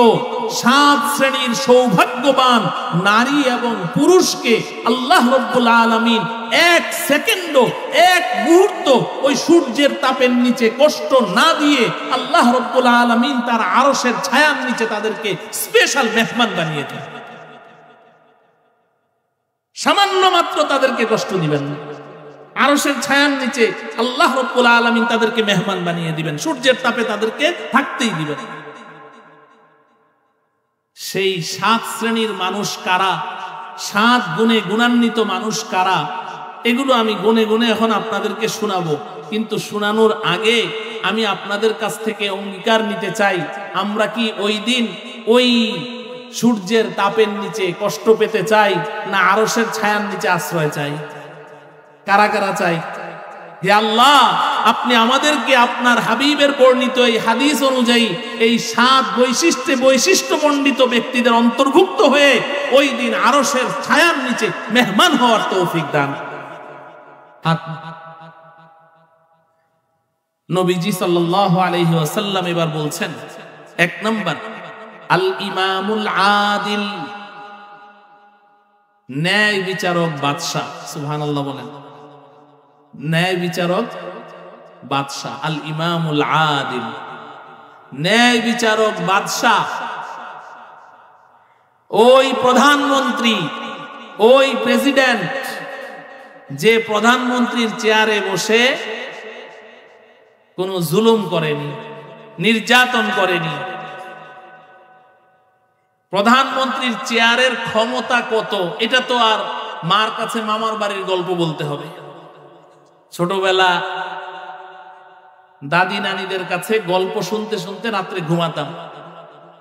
7 শ্রেণীর সৌভাগ্যবান নারী এবং পুরুষকে আল্লাহ রাব্বুল আলামিন 1 সেকেন্ড, 1 মুহূর্ত ওই সূর্যের তাপের নিচে কষ্ট না দিয়ে আল্লাহ রাব্বুল আলামিন তার আরশের ছায়ার নিচে তাদেরকে স্পেশাল মেহমান বানিয়ে দেন। সামান্য মাত্র তাদেরকে কষ্ট দিবেন না, আরশের ছায়ার নিচে আল্লাহ রাব্বুল আলামিন তাদেরকে মেহমান বানিয়ে দিবেন, সূর্যের তাপে তাদেরকে থাকতেই দিবেন। সেই 7 শ্রেণীর মানুষ কারা, 7 গুণে গুণান্বিত মানুষ কারা, এগুলো আমি গুণে গুণে এখন আপনাদেরকে শোনাবো। কিন্তু শোনানোর আগে আমি আপনাদের কাছ থেকে অঙ্গীকার নিতে চাই, আমরা কি ওই দিন ওই সূর্যের তাপের নিচে কষ্ট পেতে চাই, না আরশের ছায়ার নিচে আশ্রয় চাই? কারা কারা চাই? হে আল্লাহ, আপনি আমাদেরকে আপনার হাবিবের বর্ণিত এই হাদিস অনুযায়ী এই 7 বৈশিষ্ট্যে বৈশিষ্ট্যমণ্ডিত ব্যক্তিদের অন্তর্ভুক্ত হয়ে ওই দিন আরশের ছায়ার নিচে মেহমান হওয়ার তৌফিক দান। নবীজি সাল্লাল্লাহু আলাইহি ওয়াসাল্লাম এবার বলছেন, 1 নাম্বার, আল ইমামুল আদিল, ন্যায় বিচারক বাদশা। সুবহানাল্লাহ বলেন, ন্যায় বিচারক বাদশা, আল ইমামুল আদিল, ন্যায় বিচারক বাদশা। ওই প্রধানমন্ত্রী, ওই প্রেসিডেন্ট, যে প্রধানমন্ত্রীর চেয়ারে বসে কোনো জুলুম করেনি, নির্যাতন করেনি। প্রধানমন্ত্রীর চেয়ারের ক্ষমতা কত, এটা তো আর মার কাছে মামার বাড়ির গল্প বলতে হবে। ছোটবেলা দাদি নানিদের কাছে গল্প শুনতে শুনতে রাত্রে ঘুমাতাম।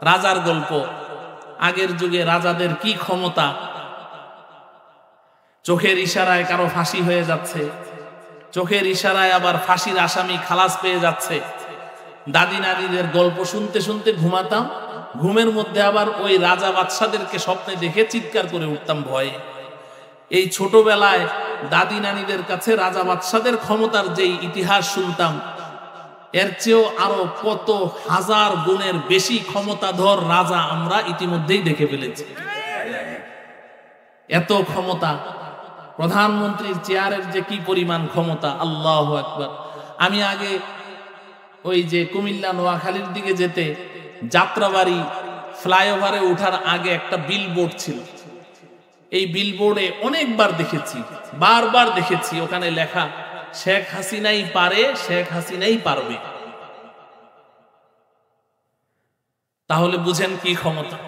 রাজার গল্প। আগের যুগে রাজাদের কি ক্ষমতা, চোখের ইশারায় কারো ফাঁসি হয়ে যাচ্ছে, চোখের ইশারায় আবার ফাঁসির আসামি খালাস পেয়ে যাচ্ছে। দাদি নানিদের গল্প শুনতে শুনতে ঘুমাতাম, ঘুমের মধ্যে আবার ওই রাজা বাদশাদেরকে স্বপ্নে দেখে চিৎকার করে উঠতাম ভয়ে। এই ছোটবেলায় দাদি নানিদের কাছে রাজা বাদশাদের ক্ষমতার যেই ইতিহাস শুনতাম, এর চেয়েও আরো কত হাজার গুণের বেশি ক্ষমতাধর রাজা আমরা ইতিমধ্যেই দেখে ফেলেছি। এত ক্ষমতা, প্রধানমন্ত্রীর চেয়ারের যে কি পরিমাণ ক্ষমতা, আল্লাহু আকবার। আমি আগে ওই যে কুমিল্লা নোয়াখালীর দিকে যেতে যাত্রাবাড়ি ফ্লাইওভারে ওঠার আগে একটা বিলবোর্ড ছিল। এই বিলবোর্ডে অনেকবার দেখেছি, বারবার দেখেছি, ওখানে লেখা শেখ হাসিনাই পারে, শেখ হাসিনাই পারবে। তাহলে বুঝেন কি ক্ষমতা,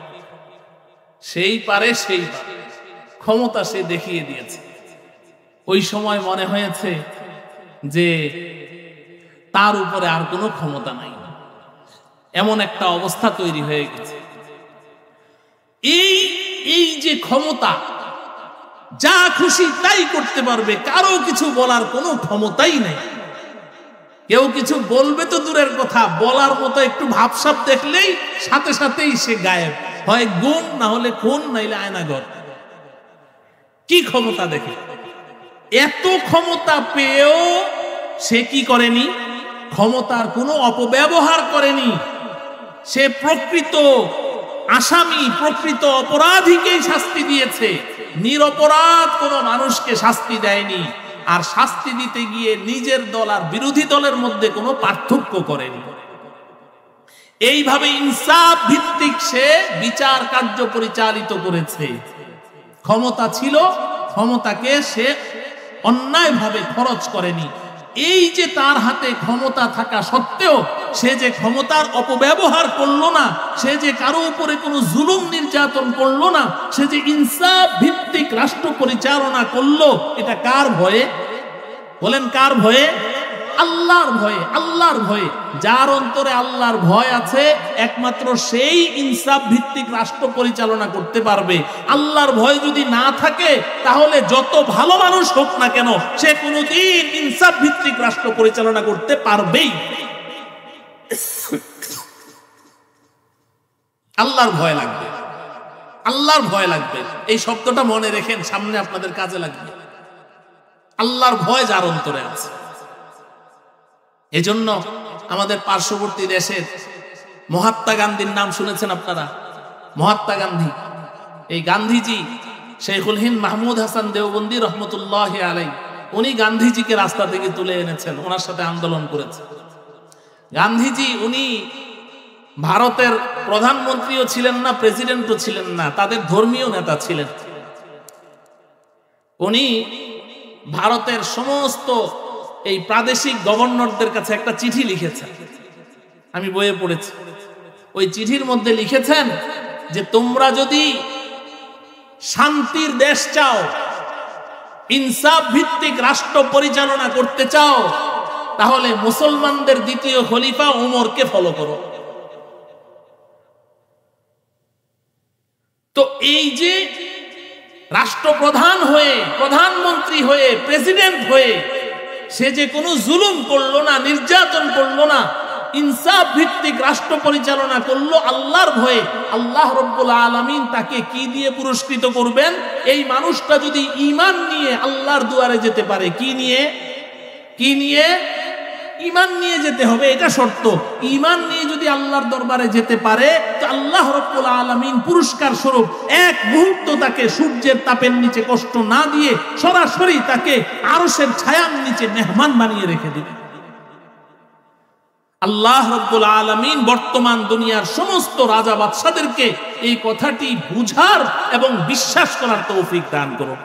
সেই পারে, সেই পারে, ক্ষমতা সে দেখিয়ে দিয়েছে। ওই সময় মনে হয়েছে যে তার উপরে আর কোনো ক্ষমতা নাই, এমন একটা অবস্থা তৈরি হয়ে গেছে। এই যে ক্ষমতা, যা খুশি তাই করতে পারবে, কারো কিছু বলার কোনো ক্ষমতাই নেই। কেউ কিছু বলবে তো দূরের কথা, বলার মতো একটু ভাবসাব দেখলেই সাথে সাথেই সে গায়েব, হয় গুম, না হলে খুন, নাইলে আয়নাঘর। কি ক্ষমতা দেখে! এত ক্ষমতা পেয়েও সে কি করেনি? ক্ষমতার কোনো অপব্যবহার করেনি। সে প্রকৃত আসামি, প্রকৃত অপরাধীকেই শাস্তি দিয়েছে, নিরপরাধ কোনো মানুষকে শাস্তি দেয়নি। আর শাস্তি দিতে গিয়ে নিজের দল আর বিরোধী দলের মধ্যে কোনো পার্থক্য করেনি। এইভাবে ইনসাফ ভিত্তিক সে বিচার কার্য পরিচালিত করেছে। ক্ষমতা ছিল, ক্ষমতাকে সে অন্যায়ভাবে খরচ করেনি। এই যে তার হাতে ক্ষমতা থাকা সত্ত্বেও সে যে ক্ষমতার অপব্যবহার করলো না, সে যে কারো উপরে কোনো জুলুম নির্যাতন করলো না, সে যে ইনসাফ ভিত্তিক রাষ্ট্র পরিচালনা করলো, এটা কার ভয়ে? বলেন কার ভয়ে? আল্লাহর ভয়ে। আল্লাহর ভয়ে। যার অন্তরে আল্লাহর ভয় আছে একমাত্র সেই ইনসাফ ভিত্তিক রাষ্ট্র পরিচালনা করতে পারবে। আল্লাহর ভয় যদি না থাকে তাহলে যত ভালো মানুষ হোক না কেন সে কোনোদিন ইনসাফ ভিত্তিক রাষ্ট্র পরিচালনা করতে পারবেই। আল্লাহর ভয় লাগবে, আল্লাহর ভয় লাগবে। এই শব্দটা মনে রেখেন, সামনে আপনাদের কাজে লাগবে। আল্লাহর ভয় যার অন্তরে আছে। এজন্য আমাদের পার্শ্ববর্তী দেশের মহাত্মা গান্ধীর নাম শুনেছেন আপনারা? মহাত্মা গান্ধী, এই গান্ধীজি শেখুল হিন্দ মাহমুদ হাসান দেওবন্দি রহমতুল্লাহ আলাইহি, উনি গান্ধীজিকে রাস্তা থেকে তুলে এনেছেন, ওনার সাথে আন্দোলন করেছেন। গান্ধীজি উনি ভারতের প্রধানমন্ত্রীও ছিলেন না, প্রেসিডেন্টও ছিলেন না, তাদের ধর্মীয় নেতা ছিলেন। উনি ভারতের সমস্ত এই প্রাদেশিক গভর্নরদের কাছে একটা চিঠি লিখেছেন, আমি বইয়ে পড়েছি। ওই চিঠির মধ্যে লিখেছেন যে তোমরা যদি শান্তির দেশ চাও, ইনসাফ ভিত্তিক রাষ্ট্র পরিচালনা করতে চাও, তাহলে মুসলমানদের দ্বিতীয় খলিফা উমরকে ফলো করো। তো এই যে রাষ্ট্রপ্রধান হয়ে, প্রধানমন্ত্রী হয়ে, প্রেসিডেন্ট হয়ে সে যে কোনো জুলুম করলো না, নির্যাতন করলো না, ইনসাফ ভিত্তিক রাষ্ট্র পরিচালনা করলো আল্লাহর ভয়ে, আল্লাহ রাব্বুল আলামিন তাকে কি দিয়ে পুরস্কৃত করবেন? এই মানুষটা যদি ঈমান নিয়ে আল্লাহর দুয়ারে যেতে পারে। কি নিয়ে? কি নিয়ে? ঈমান নিয়ে যেতে হবে, এটা শর্ত। ঈমান নিয়ে যদি আল্লাহর দরবারে যেতে পারে তো আল্লাহ রাব্বুল আলামিন পুরস্কার স্বরূপ এক মুহূর্ত তাকে সূর্যের তাপের নিচে কষ্ট না দিয়ে সরাসরি তাকে আরশের ছায়ার নিচে মেহমান বানিয়ে রেখে দিবেন। আল্লাহ রাব্বুল আলামিন বর্তমান দুনিয়ার সমস্ত রাজা বাদশাদেরকে এই কথাটি বুঝার এবং বিশ্বাস করার তৌফিক দান করুন।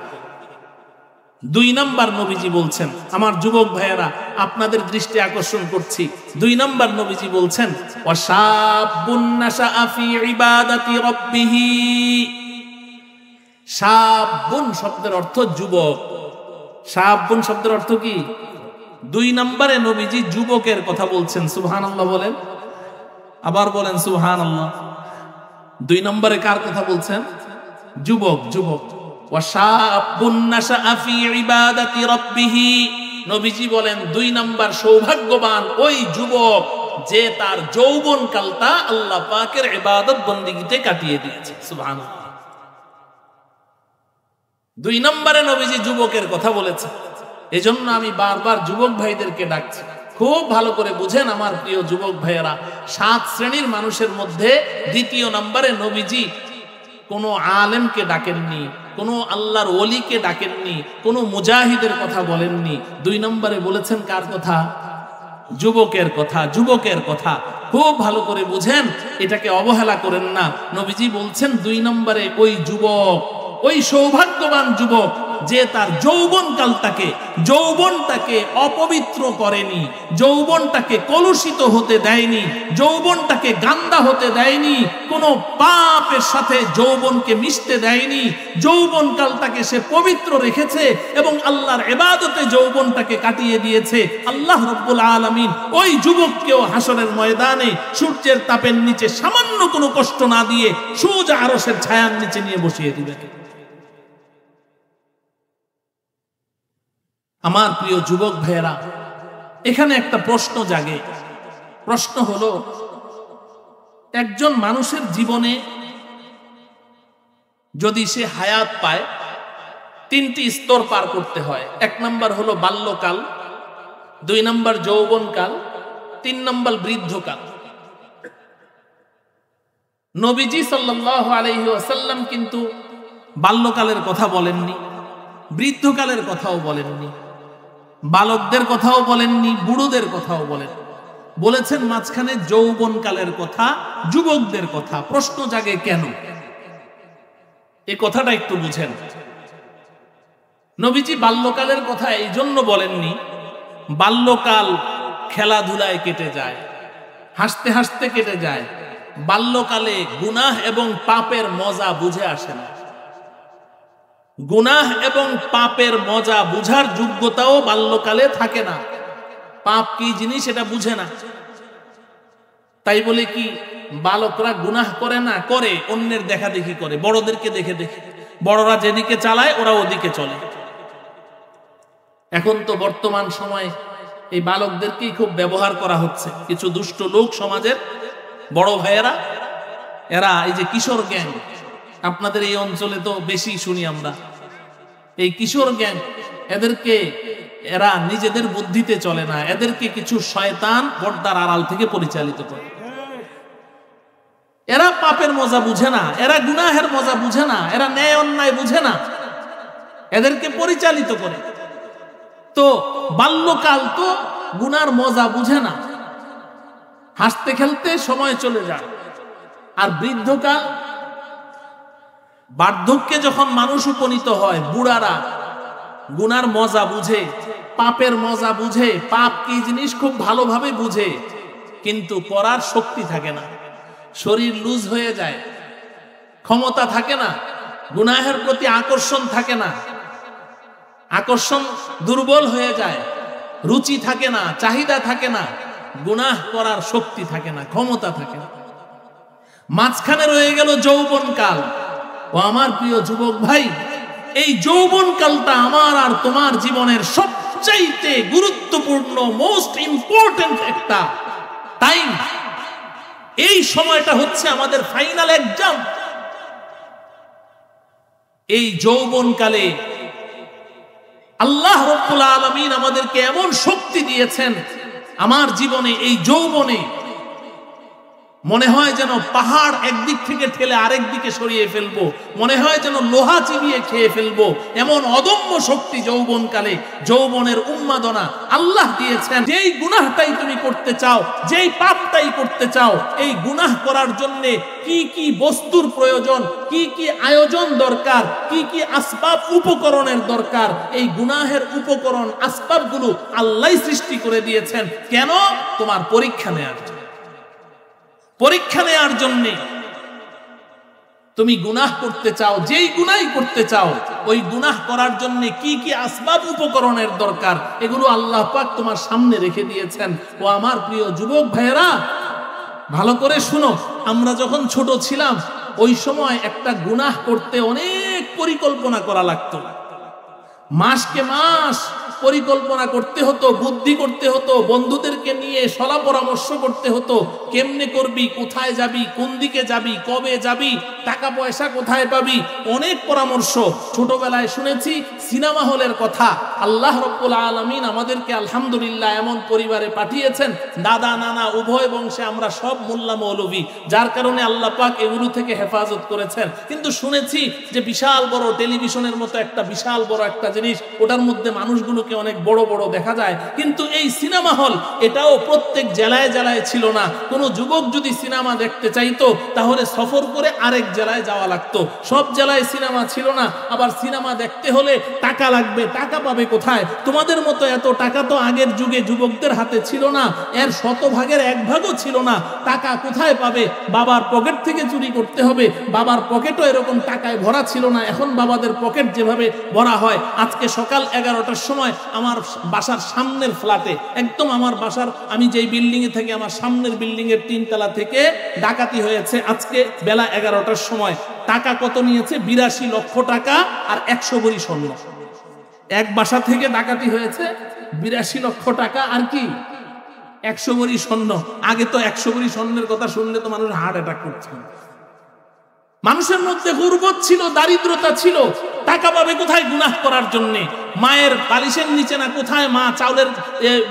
2 নম্বর নবীজি বলছেন, আমার যুবক ভাইয়েরা আপনাদের দৃষ্টি আকর্ষণ করছি, 2 নম্বর নবীজি বলছেন ওয়াশাবুন নাশাআ ফি ইবাদাতি রাব্বিহি। শাবুন শব্দের অর্থ যুবক। শাবুন শব্দের অর্থ কি? 2 নম্বরে নবীজি যুবকের কথা বলছেন। সুবহানাল্লাহ বলেন, আবার বলেন সুবহানাল্লাহ। 2 নম্বরে কার কথা বলছেন? যুবক। যুবক ওয়াশাবুন নাশা ফি ইবাদাতি রাব্বিহ, নবীজি বলেন 2 নম্বর সৌভাগ্যবান ওই যুবক যে তার যৌবন কালটা আল্লাহ পাকের ইবাদত বন্দেগীতে কাটিয়ে দিয়েছে। সুবহানাল্লাহ। 2 নম্বরে নবীজি যুবকের কথা বলেছে। এজন্য আমি বারবার যুবক ভাইদেরকে ডাকছি, খুব ভালো করে বুঝেন আমার প্রিয় যুবক ভাইয়েরা, 7 শ্রেণীর মানুষের মধ্যে 2 নম্বরে নবীজি কোনো আলেমকে ডাকেননি, কোনো আল্লাহর ওলিকে ডাকেননি, কোনো মুজাহিদের কথা বলেননি। 2 নম্বরে বলেছেন কার কথা? যুবকের কথা। যুবকের কথা খুব ভালো করে বুঝেন, এটাকে অবহেলা করেন না। নবীজি বলছেন 2 নম্বরে ওই যুবক, ওই সৌভাগ্যবান যুবক যে তার যৌবনটাকে অপবিত্র করেনি, যৌবনটাকে কলুষিত হতে দেয়নি, যৌবনটাকে গান্দা হতে দেয়নি, কোনো পাপের সাথে যৌবনকে মিশতে দেয়নি, যৌবনকালটাকে সে পবিত্র রেখেছে এবং আল্লাহর ইবাদতে যৌবনটাকে কাটিয়ে দিয়েছে। আল্লাহ রাব্বুল আলামিন ওই যুবককেও হাসরের ময়দানে সূর্যের তাপের নিচে সামান্য কোনো কষ্ট না দিয়ে সোজা আরশের ছায়ার নিচে নিয়ে বসিয়ে দিবেন। আমার প্রিয় যুবক ভাইয়েরা, এখানে একটা প্রশ্ন জাগে। প্রশ্ন হলো, একজন মানুষের জীবনে যদি সে হায়াত পায় 3টি স্তর পার করতে হয়। 1 নম্বর হলো বাল্যকাল, 2 নম্বর যৌবনকাল, 3 নম্বর বৃদ্ধকাল। নবীজি সাল্লাল্লাহু আলাইহি ওয়াসাল্লাম কিন্তু বাল্যকালের কথা বলেননি, বৃদ্ধকালের কথাও বলেননি, বালকদের কথাও বলেননি, বুড়োদের কথাও বলেছেন মাঝখানে যৌবনকালের কথা, যুবকদের কথা। প্রশ্ন জাগে কেন? এই কথাটা একটু বুঝেন। নবীজি বাল্যকালের কথা এই জন্য বলেননি, বাল্যকাল খেলাধুলায় কেটে যায়, হাসতে হাসতে কেটে যায়। বাল্যকালে গুনাহ এবং পাপের মজা বুঝে আসে না, গুনাহ এবং পাপের মজা বুঝার যোগ্যতাও বাল্যকালে থাকে না। পাপ কি জিনিস এটা বুঝে না। তাই বলে কি বালকরা গুনাহ করে না? করে, অন্যের দেখা দেখি করে, বড়দেরকে দেখে দেখে। বড়রা যেদিকে চালায় ওরা ওদিকে চলে। এখন তো বর্তমান সময় এই বালকদেরকেই খুব ব্যবহার করা হচ্ছে। কিছু দুষ্ট লোক সমাজের বড় ভাইয়েরা, এরা এই যে কিশোর গ্যাং, আপনাদের এই অঞ্চলে তো বেশি শুনি আমরা, এই কিশোর গ্যাং, এরা নিজেদের বুদ্ধিতে চলে না, এদেরকে কিছু শয়তান পর্দার আড়াল থেকে পরিচালিত করে। এরা পাপের মজা বুঝে না, এরা গুনাহের মজা বুঝে না, এরা ন্যায় অন্যায় বুঝে না, এদেরকে পরিচালিত করে। তো বাল্যকাল তো গুনার মজা বুঝে না, হাসতে খেলতে সময় চলে যায়। আর বৃদ্ধকাল, বার্ধক্যে যখন মানুষ উপনীত হয়, বুড়ারা গুনার মজা বুঝে, পাপের মজা বুঝে, পাপ কি জিনিস খুব ভালোভাবে বুঝে, কিন্তু করার শক্তি থাকে না, শরীর লুজ হয়ে যায়, ক্ষমতা থাকে না, গুনাহের প্রতি আকর্ষণ থাকে না, আকর্ষণ দুর্বল হয়ে যায়, রুচি থাকে না, চাহিদা থাকে না, গুনাহ করার শক্তি থাকে না, ক্ষমতা থাকে না। মাঝখানে রয়ে গেল যৌবনকাল। ও আমার প্রিয় যুবক ভাই, এই যৌবনকালটা আমার আর তোমার জীবনের সবচাইতে গুরুত্বপূর্ণ, মোস্ট ইম্পর্টেন্ট একটা টাইম। এই সময়টা হচ্ছে আমাদের ফাইনাল এক্সাম। এই যৌবনকালে আল্লাহ রাব্বুল আলামিন আমাদেরকে এমন শক্তি দিয়েছেন, আমার জীবনে এই যৌবনে মনে হয় যেন পাহাড় একদিক থেকে ঠেলে আরেক দিকে সরিয়ে ফেলবো, মনে হয় যেন লোহা চিবিয়ে খেয়ে ফেলবো, এমন অদম্য শক্তি যৌবনকালে, যৌবনের উন্মাদনা আল্লাহ দিয়েছেন। যেই গুনাহটাই তুমি করতে চাও, যেই পাপটাই করতে চাও, এই গুনাহ করার জন্য কি কি বস্তুর প্রয়োজন, কি কি আয়োজন দরকার, কি কি আসবাব উপকরণের দরকার, এই গুনাহের উপকরণ আসবাবগুলো আল্লাহ সৃষ্টি করে দিয়েছেন। কেন? তোমার পরীক্ষা নেওয়ার জন্য। পরীক্ষা নেওয়ার জন্য তুমি গুনাহ করতে চাও, যেই গুনাহ করতে চাও, ওই গুনাহ করার জন্য কি কি আসবাব উপকরণের দরকার, এগুলো আল্লাহ পাক তোমার সামনে রেখে দিয়েছেন। ও আমার প্রিয় যুবক ভাইয়েরা, ভালো করে শুনো। আমরা যখন ছোট ছিলাম ওই সময় একটা গুনাহ করতে অনেক পরিকল্পনা করা লাগতো, মাসকে মাস পরিকল্পনা করতে হতো, বুদ্ধি করতে হতো, বন্ধুদেরকে নিয়ে সলা পরামর্শ করতে হতো, কেমনে করবি, কোথায় যাবি, কোন দিকে যাবি, কবে যাবি, টাকা পয়সা কোথায় পাবি, অনেক পরামর্শ। ছোটবেলায় শুনেছি সিনেমা হলের কথা। আল্লাহ রাব্বুল আলামিন আমাদেরকে আলহামদুলিল্লাহ এমন পরিবারে পাঠিয়েছেন, দাদা নানা উভয় বংশে আমরা সব মোল্লা মৌলভী, যার কারণে আল্লাহ পাক এগুলো থেকে হেফাজত করেছেন। কিন্তু শুনেছি যে বিশাল বড় টেলিভিশনের মতো একটা বিশাল বড় একটা জিনিস, ওটার মধ্যে মানুষগুলোকে অনেক বড় বড় দেখা যায়, কিন্তু এই সিনেমা হল এটাও প্রত্যেক জেলায় জেলায় ছিল না। কোন যুবক যদি সিনেমা দেখতে চাইতো তাহলে সফর করে আরেক জেলায় যাওয়া লাগতো, সব জেলায় সিনেমা ছিল না। আবার সিনেমা দেখতে হলে টাকা লাগবে, টাকা পাবে কোথায়? তোমাদের মতো এত টাকা তো আগের যুগে যুবকদের হাতে ছিল না, এর শতভাগের এক ভাগও ছিল না। টাকা কোথায় পাবে? বাবার পকেট থেকে চুরি করতে হবে। বাবার পকেটও এরকম টাকায় ভরা ছিল না, এখন বাবাদের পকেট যেভাবে ভরা হয়। আজকে সকাল 11টার সময় আমার বাসার সামনের ফ্ল্যাটে, একদম আমার বাসার, আমি যেই বিল্ডিং এ থাকি আমার সামনের বিল্ডিং এর 3 তলা থেকে ডাকাতি হয়েছে আজকে বেলা 11টার সময়। টাকা কত নিয়েছে? 82 লক্ষ টাকা আর 100 ভরি স্বর্ণ। এক বাসা থেকে ডাকাতি হয়েছে, 82 লক্ষ টাকা আর কি 100 ভরি স্বর্ণ। আগে তো 100 ভরি স্বর্ণের কথা শুনলে তো মানুষ হার্ট অ্যাটাক করছে। মানুষের মধ্যে গুরবত ছিল, দারিদ্রতা ছিল। টাকা পাবে কোথায় গুনাহ করার জন্য? মায়ের বালিশের নিচে না কোথায় মা চাউলের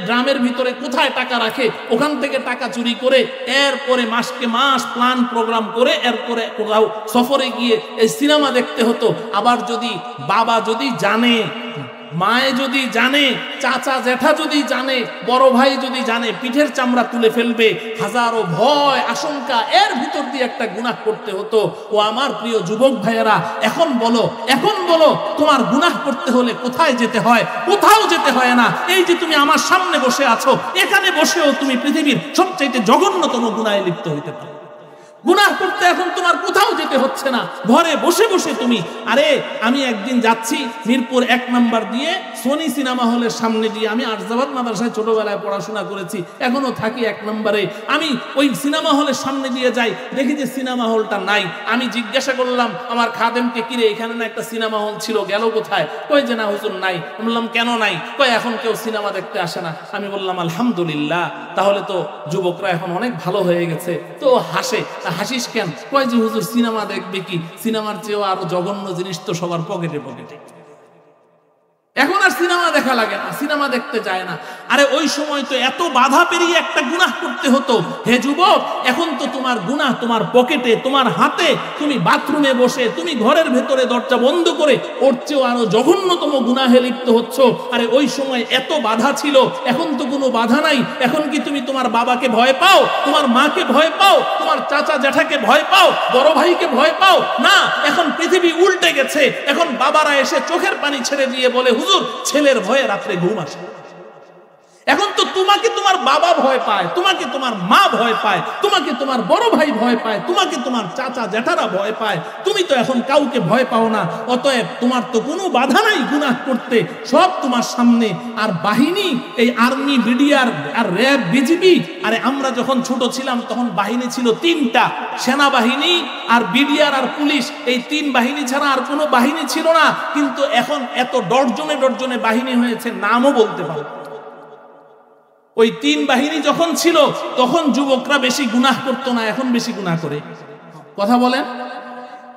ড্রামের ভিতরে কোথায় টাকা রাখে, ওখান থেকে টাকা চুরি করে এরপরে মাসকে মাস প্ল্যান প্রোগ্রাম করে এরপরে কোথাও সফরে গিয়ে এই সিনেমা দেখতে হতো। আবার যদি বাবা যদি জানে, মায়ে যদি জানে, চাচা জ্যাঠা যদি জানে, বড় ভাই যদি জানে, পিঠের চামড়া তুলে ফেলবে। হাজারো ভয় আশঙ্কা, এর ভিতর দিয়ে একটা গুনাহ করতে হতো। ও আমার প্রিয় যুবক ভাইয়েরা, এখন বলো তোমার গুনাহ করতে হলে কোথায় যেতে হয়? কোথাও যেতে হয় না। এই যে তুমি আমার সামনে বসে আছো, এখানে বসেও তুমি পৃথিবীর সবচেয়ে জঘন্যতম গুনাহে লিপ্ত হইতে পারো। গুনাহ করতে এখন তোমার কোথাও যেতে হচ্ছে না, ঘরে বসে বসে তুমি। আরে আমি একদিন যাচ্ছি মিরপুর 1 নম্বর দিয়ে সোনি সিনেমা হলের সামনে দিয়ে, আমি আরজাবাদ মাদ্রাসায় ছোটবেলায় পড়াশোনা করেছি, এখনো থাকি 1 নম্বরে। আমি ওই সিনেমা হলের সামনে দিয়ে যাই, দেখি যে সিনেমা হলটা নাই। আমি জিজ্ঞাসা করলাম আমার খাদেমকে, কিরে এখানে না একটা সিনেমা হল ছিল, গেল কোথায়? কই যে না হুজুর নাই। বললাম কেন নাই? কই এখন কেউ সিনেমা দেখতে আসে না। আমি বললাম আলহামদুলিল্লাহ, তাহলে তো যুবকরা এখন অনেক ভালো হয়ে গেছে। তো হাসে, হাসিস কেন? কয় যে হুজুর সিনেমা দেখবে কি, সিনেমার চেয়েও আরো জঘন্য জিনিস তো সবার পকেটে পকেটে। এখন আর সিনেমা দেখা লাগে না, সিনেমা দেখতে যায় না। আরে ওই সময় তো এত বাধা পেরিয়ে একটা গুনাহ করতে হতো। হে যুবক, এখন তো তোমার গুনাহ তোমার পকেটে, তোমার হাতে। তুমি বাথরুমে বসে, তুমি ঘরের ভেতরে দরজা বন্ধ করে ওর চেয়েও আরো জঘন্যতম গুনাহে লিপ্ত হচ্ছ। আরে ওই সময় এত বাধা ছিল, এখন তো কোনো বাধা নাই। এখন কি তুমি তোমার বাবাকে ভয় পাও, তোমার মাকে ভয় পাও, তোমার চাচা জ্যাঠাকে ভয় পাও, বড় ভাইকে ভয় পাও? না, এখন পৃথিবী উল্টে গেছে। এখন বাবারা এসে চোখের পানি ছেড়ে দিয়ে বলে, হুজুর ছেলের ভয়ে রাত্রে ঘুম আসে। এখন তো তোমাকে তোমার বাবা ভয় পায়, তোমাকে তোমার মা ভয় পায়, তোমাকে তোমার বড় ভাই ভয় পায়, তোমাকে তোমার চাচা জ্যাঠারা ভয় পায়। তুমি তো এখন কাউকে ভয় পাও না। অতএব তোমার তো কোনো বাধা নাই গুনাহ করতে, সব তোমার সামনে। আর বাহিনী, এই আর্মি, বিডিআর আর র্যাব, বিজিবি। আরে আমরা যখন ছোট ছিলাম তখন বাহিনী ছিল 3টা, সেনাবাহিনী আর বিডিআর আর পুলিশ। এই 3 বাহিনী ছাড়া আর কোনো বাহিনী ছিল না। কিন্তু এখন এত ডজনে বাহিনী হয়েছে, নামও বলতে পারো। ওই 3 বাহিনী যখন ছিল তখন যুবকরা বেশি গুনাহ করতো না, এখন বেশি গুনাহ করে। কথা বলেন।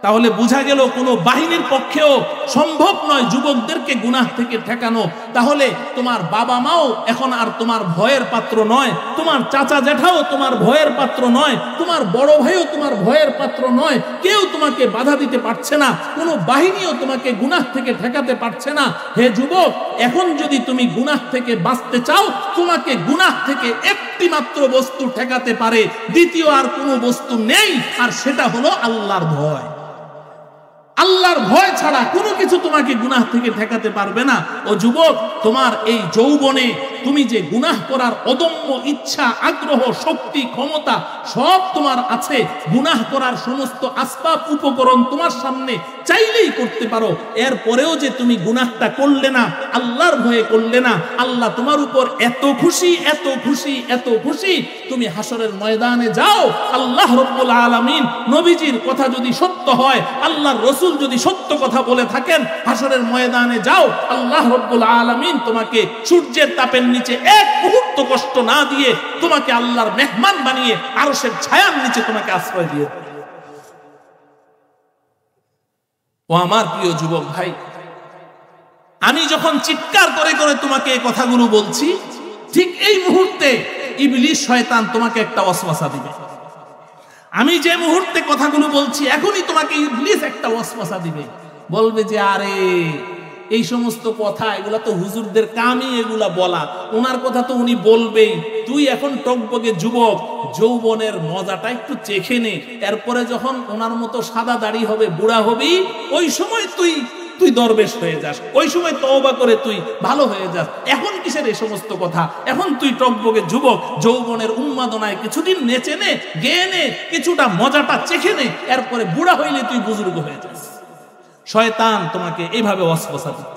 তাহলে বোঝা গেল কোনো বাহিনীর পক্ষেও সম্ভব নয় যুবকদেরকে গুনাহ থেকে ঠেকানো। তাহলে তোমার বাবা মাও এখন আর তোমার ভয়ের পাত্র নয়, তোমার চাচা জ্যাঠাও তোমার ভয়ের পাত্র নয়, তোমার বড় ভাইও তোমার ভয়ের পাত্র নয়। কেউ তোমাকে বাধা দিতে পারছে না, কোনো বাহিনীও তোমাকে গুনাহ থেকে ঠেকাতে পারছে না। হে যুবক, এখন যদি তুমি গুনাহ থেকে বাঁচতে চাও, তোমাকে গুনাহ থেকে একটি মাত্র বস্তু ঠেকাতে পারে, দ্বিতীয় আর কোনো বস্তু নেই, আর সেটা হলো আল্লাহর ভয়। আল্লাহর ভয় ছাড়া কোনো কিছু তোমাকে গুনাহ থেকে ঠেকাতে পারবে না। ও যুবক, তোমার এই যৌবনে তুমি যে গুনাহ করার অদম্য ইচ্ছা, আগ্রহ, শক্তি, ক্ষমতা সব তোমার আছে, গুনাহ করার সমস্ত আসবাব উপকরণ তোমার সামনে চাইলেই করতে পারো, এরপরেও যে তুমি গুনাহটা করলে না, আল্লাহর ভয়ে করলে না, আল্লাহ তোমার উপর এত খুশি, এত খুশি, এত খুশি, তুমি হাসরের ময়দানে যাও, আল্লাহ রাব্বুল আলামিন নবীজির কথা যদি সত্য হয়, আল্লাহর রাসূল যদি সত্য কথা বলে থাকেন, হাসরের ময়দানে যাও, আল্লাহ রাব্বুল আলামিন তোমাকে সূর্যের তাপের নিচে এক মুহূর্ত কষ্ট না দিয়ে তোমাকে আল্লাহর মেহমান বানিয়ে আরশের ছায়ার নিচে তোমাকে আশ্রয় দিয়ে। ও আমার প্রিয় যুবক ভাই, আমি যখন চিৎকার করে করে তোমাকে এই কথাগুলো বলছি, ঠিক এই মুহূর্তে ইবলিস শয়তান তোমাকে একটা ওয়াসওয়াসা দিবে। আমি যে মুহূর্তে কথাগুলো বলছি, এখনই তোমাকে ইবলিস একটা ওয়াসওয়াসা দিবে, বলবে যে আরে এই সমস্ত কথা, এগুলা তো হুজুরদের কামই এগুলা বলা, ওনার কথা তো উনি বলবেই, তুই এখন টকবগে যুবক, যৌবনের মজাটা একটু চেখে নে, এরপরে যখন ওনার মতো সাদা দাড়ি হবে, বুড়া হবি, ওই সময় তুই দরবেশ হয়ে যাস, ওই সময় তওবা করে তুই ভালো হয়ে যাস, এখন কিসের এই সমস্ত কথা, এখন তুই টকবগে যুবক, যৌবনের উন্মাদনায় কিছুদিন নেচে নে, গেয়ে নে, কিছুটা মজাটা চেখে নে, এরপরে বুড়া হইলে তুই বুজুর্গ হয়ে যাস। শয়তান তোমাকে এইভাবে ওয়াসওয়াসা দিবে।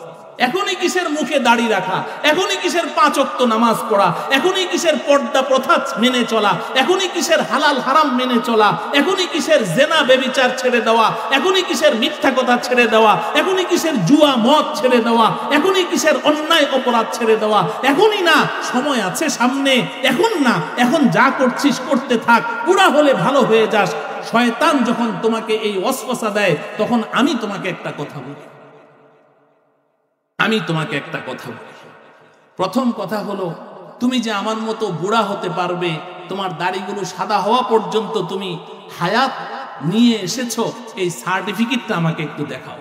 এখনই কিসের মুখে দাড়ি রাখা, এখনই কিসের 5 ওয়াক্ত নামাজ পড়া, এখনই কিসের পর্দা প্রথা মেনে চলা, এখনই কিসের হালাল হারাম মেনে চলা, এখনই কিসের জেনা বেবিচার ছেড়ে দেওয়া, এখনই কিসের মিথ্যা কথা ছেড়ে দেওয়া, এখনই কিসের জুয়া মদ ছেড়ে দেওয়া, এখনই কিসের অন্যায় অপরাধ ছেড়ে দেওয়া, এখনই না, সময় আছে সামনে, এখন না, এখন যা করছিস করতে থাক, বুড়া হলে ভালো হয়ে যাস। শয়তান যখন তোমাকে এই ওয়াসওয়াসা দেয়, তখন আমি তোমাকে একটা কথা বলি, প্রথম কথা হলো, তুমি যে আমার মতো বুড়া হতে পারবে, তোমার দাড়িগুলো সাদা হওয়া পর্যন্ত তুমি হায়াত নিয়ে এসেছো, এই সার্টিফিকেটটা আমাকে একটু দেখাও।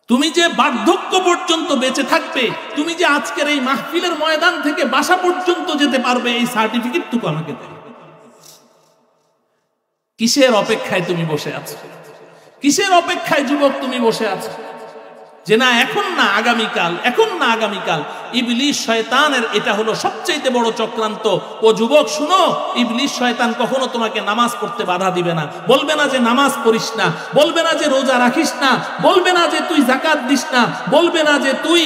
তুমি যে বার্ধক্য পর্যন্ত বেঁচে থাকবে, তুমি যে আজকের এই মাহফিলের ময়দান থেকে বাসা পর্যন্ত যেতে পারবে, এই সার্টিফিকেটটুকু আমাকে দাও। কিসের অপেক্ষায় তুমি বসে আছো? কিসের অপেক্ষায় যুবক তুমি বসে আছো? যে না এখন না আগামীকাল, এখন না আগামীকাল। ইবলিস শয়তানের এটা হলো সবচেয়ে বড় চক্রান্ত। ও যুবক শুনো, ইবলিস শয়তান কখনো তোমাকে নামাজ পড়তে বাধা দিবে না, বলবে না যে নামাজ পড়িস না, বলবে না যে রোজা রাখিস না, বলবে না যে তুই যাকাত দিস না, বলবে না যে তুই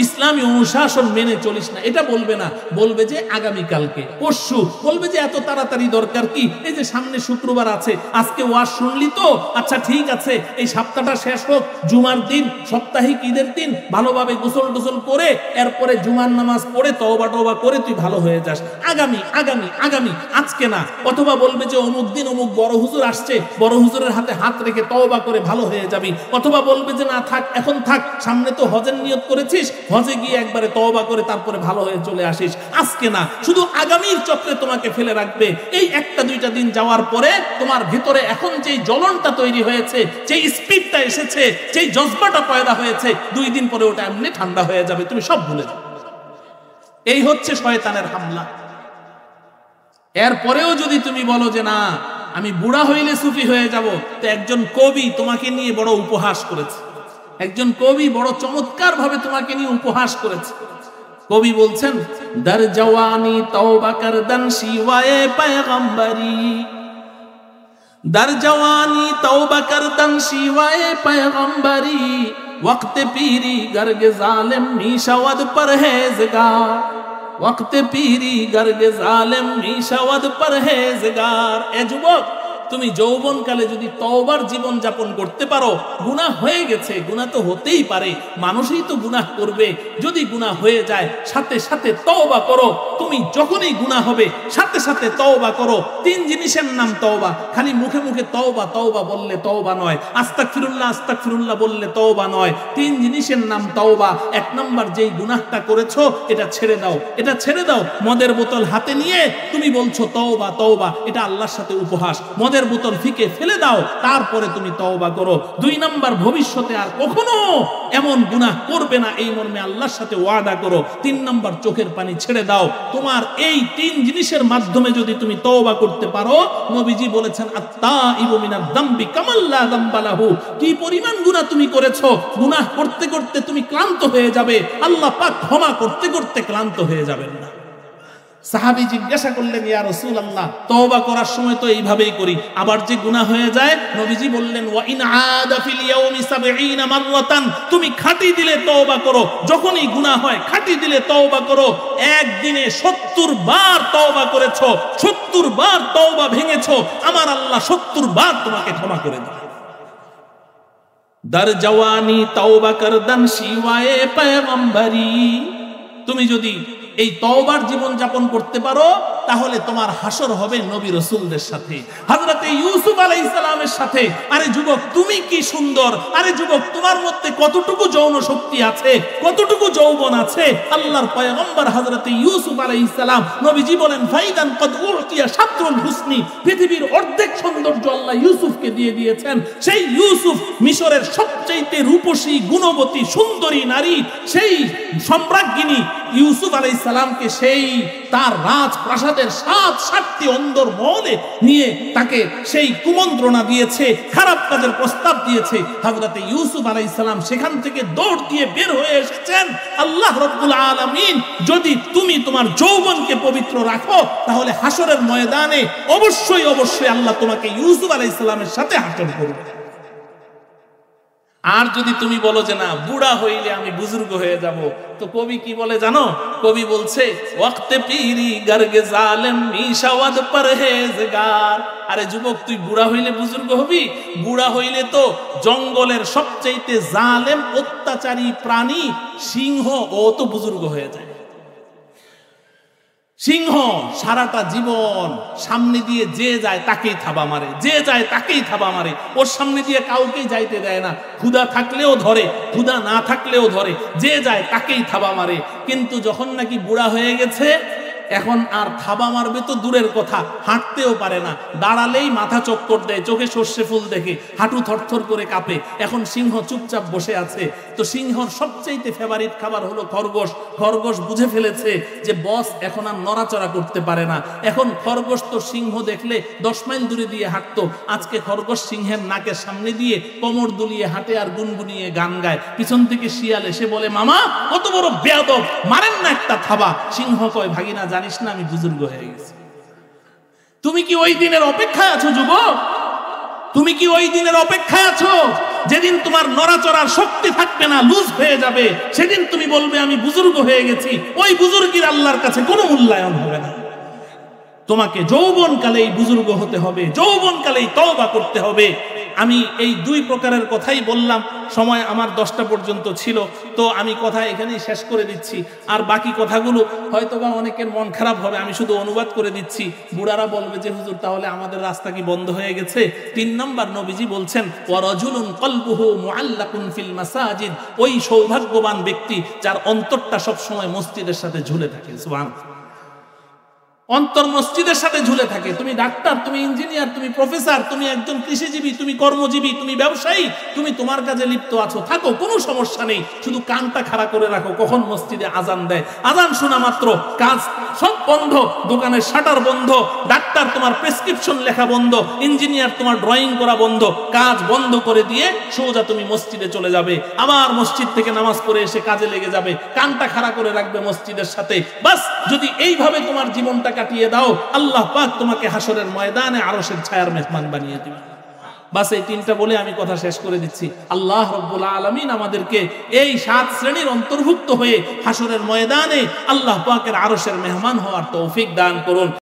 ইসলামী অনুশাসন মেনে চলিস না, এটা বলবে না। বলবে যে আগামীকালকে, পরশু, বলবে যে এত তাড়াতাড়ি দরকার কি, এই যে সামনে শুক্রবার আছে, আজকে ওয়াজ শুনলি তো, আচ্ছা ঠিক আছে, এই সপ্তাহটা শেষ হোক, জুমার দিন, সাপ্তাহিক ঈদের দিন ভালোভাবে গোসল টোসল করে এরপরে জুমার নামাজ পড়ে তওবা টওবা করে তুই ভালো হয়ে যাস, আগামী আগামী আগামী, আজকে না। অথবা বলবে যে অমুক দিন অমুক বড় হুজুর আসছে, বড় হুজুরের হাতে হাত রেখে তওবা করে ভালো হয়ে যাবি। অথবা বলবে যে না থাক, এখন থাক, সামনে তো হজের নিয়ত করেছিস, হজে গিয়ে একবারে তওবা করে তারপরে ভালো হয়ে চলে আসিস, আজকে না। শুধু আগামীর চক্রে তোমাকে ফেলে রাখবে। এই একটা দুইটা দিন যাওয়ার পরে তোমার ভিতরে এখন যেই জ্বলনটা তৈরি হয়েছে, যেই স্পিডটা এসেছে, যেই জজবাটা পয়দা হয়েছে, 2 দিন পরে ওটা এমনি ঠান্ডা হয়ে যাবে, তুমি সব ভুলে যাবে। এই হচ্ছে শয়তানের হামলা। এরপরেও যদি তুমি বলো যে না আমি বুড়া হইলে সুফি হয়ে যাব, তো একজন কবি তোমাকে নিয়ে বড় উপহাস করেছে, একজন কবি বড় চমৎকার ভাবে তোমাকে নিয়ে উপহাস করেছে। কবি বলছেন, দর জওয়ানি তওবা করদন শিওয়ায়ে পয়গম্বরি, দর জওয়ানি তওবা করদন শিওয়ায়ে পয়গম্বরি, वक्त पीरी गर्ग जालिम मीशावद परहेजगार, वक्त पीरी गर्ग जालिम मीशावद परहेजगार। ए যুবক, তুমি যৌবনকালে যদি তওবার জীবন যাপন করতে পারো, গুনাহ হয়ে গেছে, গুনাহ তো হতেই পারে, মানুষই তো গুনাহ করবে, যদি গুনাহ হয়ে যায় সাথে সাথে তওবা করো। তুমি যখনই গুনাহ হবে সাথে সাথে তওবা করো। 3 জিনিসের নাম তওবা। খালি মুখে মুখে তওবা তওবা বললে তওবা নয়, আস্তাগফিরুল্লাহ আস্তাগফিরুল্লাহ বললে তওবা নয়। 3 জিনিসের নাম তওবা। 1 নম্বর, যেই গুনাহটা করেছো এটা ছেড়ে দাও, এটা ছেড়ে দাও। মদের বোতল হাতে নিয়ে তুমি বলছো তওবা তওবা, এটা আল্লাহর সাথে উপহাস। মদের মদের বোতল ফিকে ফেলে দাও, তারপরে তুমি তওবা করো। 2 নাম্বার, ভবিষ্যতে আর কখনো এমন গুনাহ করবে না, এই মর্মে আল্লাহর সাথে ওয়াদা করো। 3 নাম্বার, চোখের পানি ছেড়ে দাও। তোমার এই 3 জিনিসের মাধ্যমে যদি তুমি তওবা করতে পারো, নবীজি বলেছেন আত-তাইবু মিনাদ যামবি কামাল লা যামবা লাহু। কি পরিমাণ গুনাহ তুমি করেছো, গুনাহ করতে করতে তুমি ক্লান্ত হয়ে যাবে, আল্লাহ পাক ক্ষমা করতে করতে ক্লান্ত হয়ে যাবেন না। সাহাবী জিজ্ঞাসা করলেন, ইয়া রাসূলুল্লাহ, তওবা করার সময় তো এইভাবেই করি, আবার যে গুনাহ হয়ে যায়? নবীজি বললেন, ওয়া ইন আদা ফিল ইয়াউমি 70 মাররাতান, তুমি খাঁটি দিলে তওবা করো। যখনই গুনাহ হয় খাঁটি দিলে তওবা করো। একদিনে 70 বার তওবা করেছো, 70 বার তওবা ভেঙেছো, আমার আল্লাহ 70 বার তোমাকে ক্ষমা করে দেবে। দার জওয়ানি তওবা করদান শিওয়ায়ে পয়গম্বরি। তুমি যদি এই তওবার জীবন যাপন করতে পারো, তাহলে তোমার হাসর হবে নবী রাসূলদের সাথে, হযরতে ইউসুফ আলাইহিস সালামের সাথে। আরে যুবক, তুমি কি সুন্দর! আরে যুবক, তোমার মধ্যে কতটুকু যৌন শক্তি আছে, কতটুকু যৌবন আছে! আল্লাহর পয়গম্বর হযরতে ইউসুফ আলাইহিস সালাম, নবীজি বলেন, ফাইদান কদ উতিয়া শাতরুল হুসনি, পৃথিবীর অর্ধেক সৌন্দর্য আল্লাহ ইউসুফকে দিয়ে দিয়েছেন। সেই ইউসুফ মিশরের সবচেয়ে রূপসী, গুণবতী, সুন্দরী নারী, সেই সম্রাজ্ঞিনী ইউসুফ আলাইহিস সালামকে সেই তার রাজপ্রাসাদের 7টি অন্দর মহলে নিয়ে তাকে সেই কুমন্ত্রণা দিয়েছে, খারাপ কাজের প্রস্তাব দিয়েছে। হযরতে ইউসুফ আলাইহিস সালাম সেখান থেকে দৌড় দিয়ে বের হয়ে এসেছেন। আল্লাহ রাব্বুল আলামিন যদি তুমি তোমার যৌবনকে পবিত্র রাখো, তাহলে হাসরের ময়দানে অবশ্যই অবশ্যই আল্লাহ তোমাকে ইউসুফ আলাইহিস সালামের সাথে হাসর করবে। আর যদি তুমি বলো যে না, বুড়া হইলে আমি বুজুর্গ হয়ে যাব, তো কবি কি বলে জানো? কবি বলছে, ওয়াক্তে পীরি গর্গে জালেম মিশাওয়াদ পরহেজগার। আরে যুবক, তুই বুড়া হইলে বুজুর্গ হবি? বুড়া হইলে তো জঙ্গলের সবচাইতে জালেম অত্যাচারী প্রাণী সিংহ, ও তো বুজুর্গ হয়ে যায়। সিংহ সারাটা জীবন সামনে দিয়ে যে যায় তাকেই থাবা মারে, যে যায় তাকেই থাবা মারে, ওর সামনে দিয়ে কাউকেই যাইতে দেয় না। ক্ষুধা থাকলেও ধরে, ক্ষুধা না থাকলেও ধরে, যে যায় তাকেই থাবা মারে। কিন্তু যখন নাকি বুড়া হয়ে গেছে, এখন আর থাবা মারবে তো দূরের কথা, হাঁটতেও পারে না, দাঁড়ালেই মাথা চক্কর দেয়, চোখে সর্ষে ফুল দেখে হাঁটু থরথর করে কাঁপে। এখন সিংহ চুপচাপ বসে আছে। তো সিংহর সবচেয়ে ফেভারিট খাবার হলো খরগোশ। খরগোশ বুঝে ফেলেছে যে বস এখন আর নড়াচড়া করতে পারে না। এখন খরগোশ তো সিংহ দেখলে 10 মাইল দূরে দিয়ে হাঁটতো, আজকে খরগোশ সিংহের নাকের সামনে দিয়ে কোমর দুলিয়ে হাঁটে আর গুনগুনিয়ে গান গায়। পিছন থেকে শিয়াল এসে বলে, মামা কত বড় বেয়াদব, মারেন না একটা থাবা। সিংহ কয়, ভাগিনা জানিস না আমি বুজুর্গ হয়ে গেছি। তুমি কি ওই দিনের অপেক্ষায় আছো যুবক? তুমি কি ওই দিনের অপেক্ষায় আছো যেদিন তোমার নড়াচড়ার শক্তি থাকবে না, লুজ হয়ে যাবে? সেদিন তুমি বলবে আমি বুজুর্গ হয়ে গেছি। ওই বুজুর্গের আল্লাহর কাছে কোনো মূল্যায়ন হবে না। তোমাকে যৌবনকালেই বুজুর্গ হতে হবে, যৌবনকালেই তওবা করতে হবে। আমি এই 2 প্রকারের কথাই বললাম। সময় আমার 10টা পর্যন্ত ছিল, তো আমি কথা এখানেই শেষ করে দিচ্ছি। আর বাকি কথাগুলো হয়তোবা অনেকের মন খারাপ হবে, আমি শুধু অনুবাদ করে দিচ্ছি। বুড়ারা বলবে যে হুজুর তাহলে আমাদের রাস্তা কি বন্ধ হয়ে গেছে? 3 নম্বর, নবীজি বলছেন, ওয়া রাজুলুন কলবুহু মুআল্লাকুন ফিল মাসাজিদ, ওই সৌভাগ্যবান ব্যক্তি যার অন্তরটা সব সময় মসজিদের সাথে ঝুলে থাকে। সুবহানাল্লাহ। অন্তর মসজিদের সাথে ঝুলে থাকে। তুমি ডাক্তার, তুমি ইঞ্জিনিয়ার, তুমি প্রফেসর, তুমি একজন কৃষিজীবী, তুমি কর্মজীবী, তুমি ব্যবসায়ী, তুমি তোমার কাজে লিপ্ত আছো, থাকো, কোনো সমস্যা নেই। শুধু কানটা খাড়া করে রাখো, কখন মসজিদে আজান দেয়। আজান শোনা মাত্র কাজ সব বন্ধ, দোকানের শাটার বন্ধ, ডাক্তার তোমার প্রেসক্রিপশন লেখা বন্ধ, ইঞ্জিনিয়ার তোমার ড্রয়িং করা বন্ধ, কাজ বন্ধ করে দিয়ে সোজা তুমি মসজিদে চলে যাবে। আবার মসজিদ থেকে নামাজ পড়ে এসে কাজে লেগে যাবে, কানটা খাড়া করে রাখবে মসজিদের সাথে। বাস, যদি এইভাবে তোমার জীবনটা কাটিয়ে দাও, আল্লাহ পাক তোমাকে হাসরের ময়দানে আরশের ছায়ার মেহমান বানিয়ে দিবেন। বাস, এই 3টা বলে আমি কথা শেষ করে দিচ্ছি। আল্লাহ রাব্বুল আলামিন আমাদেরকে এই 7 শ্রেণীর অন্তর্ভুক্ত হয়ে হাসরের ময়দানে আল্লাহ পাকের আরশের মেহমান হওয়ার তৌফিক দান করুন।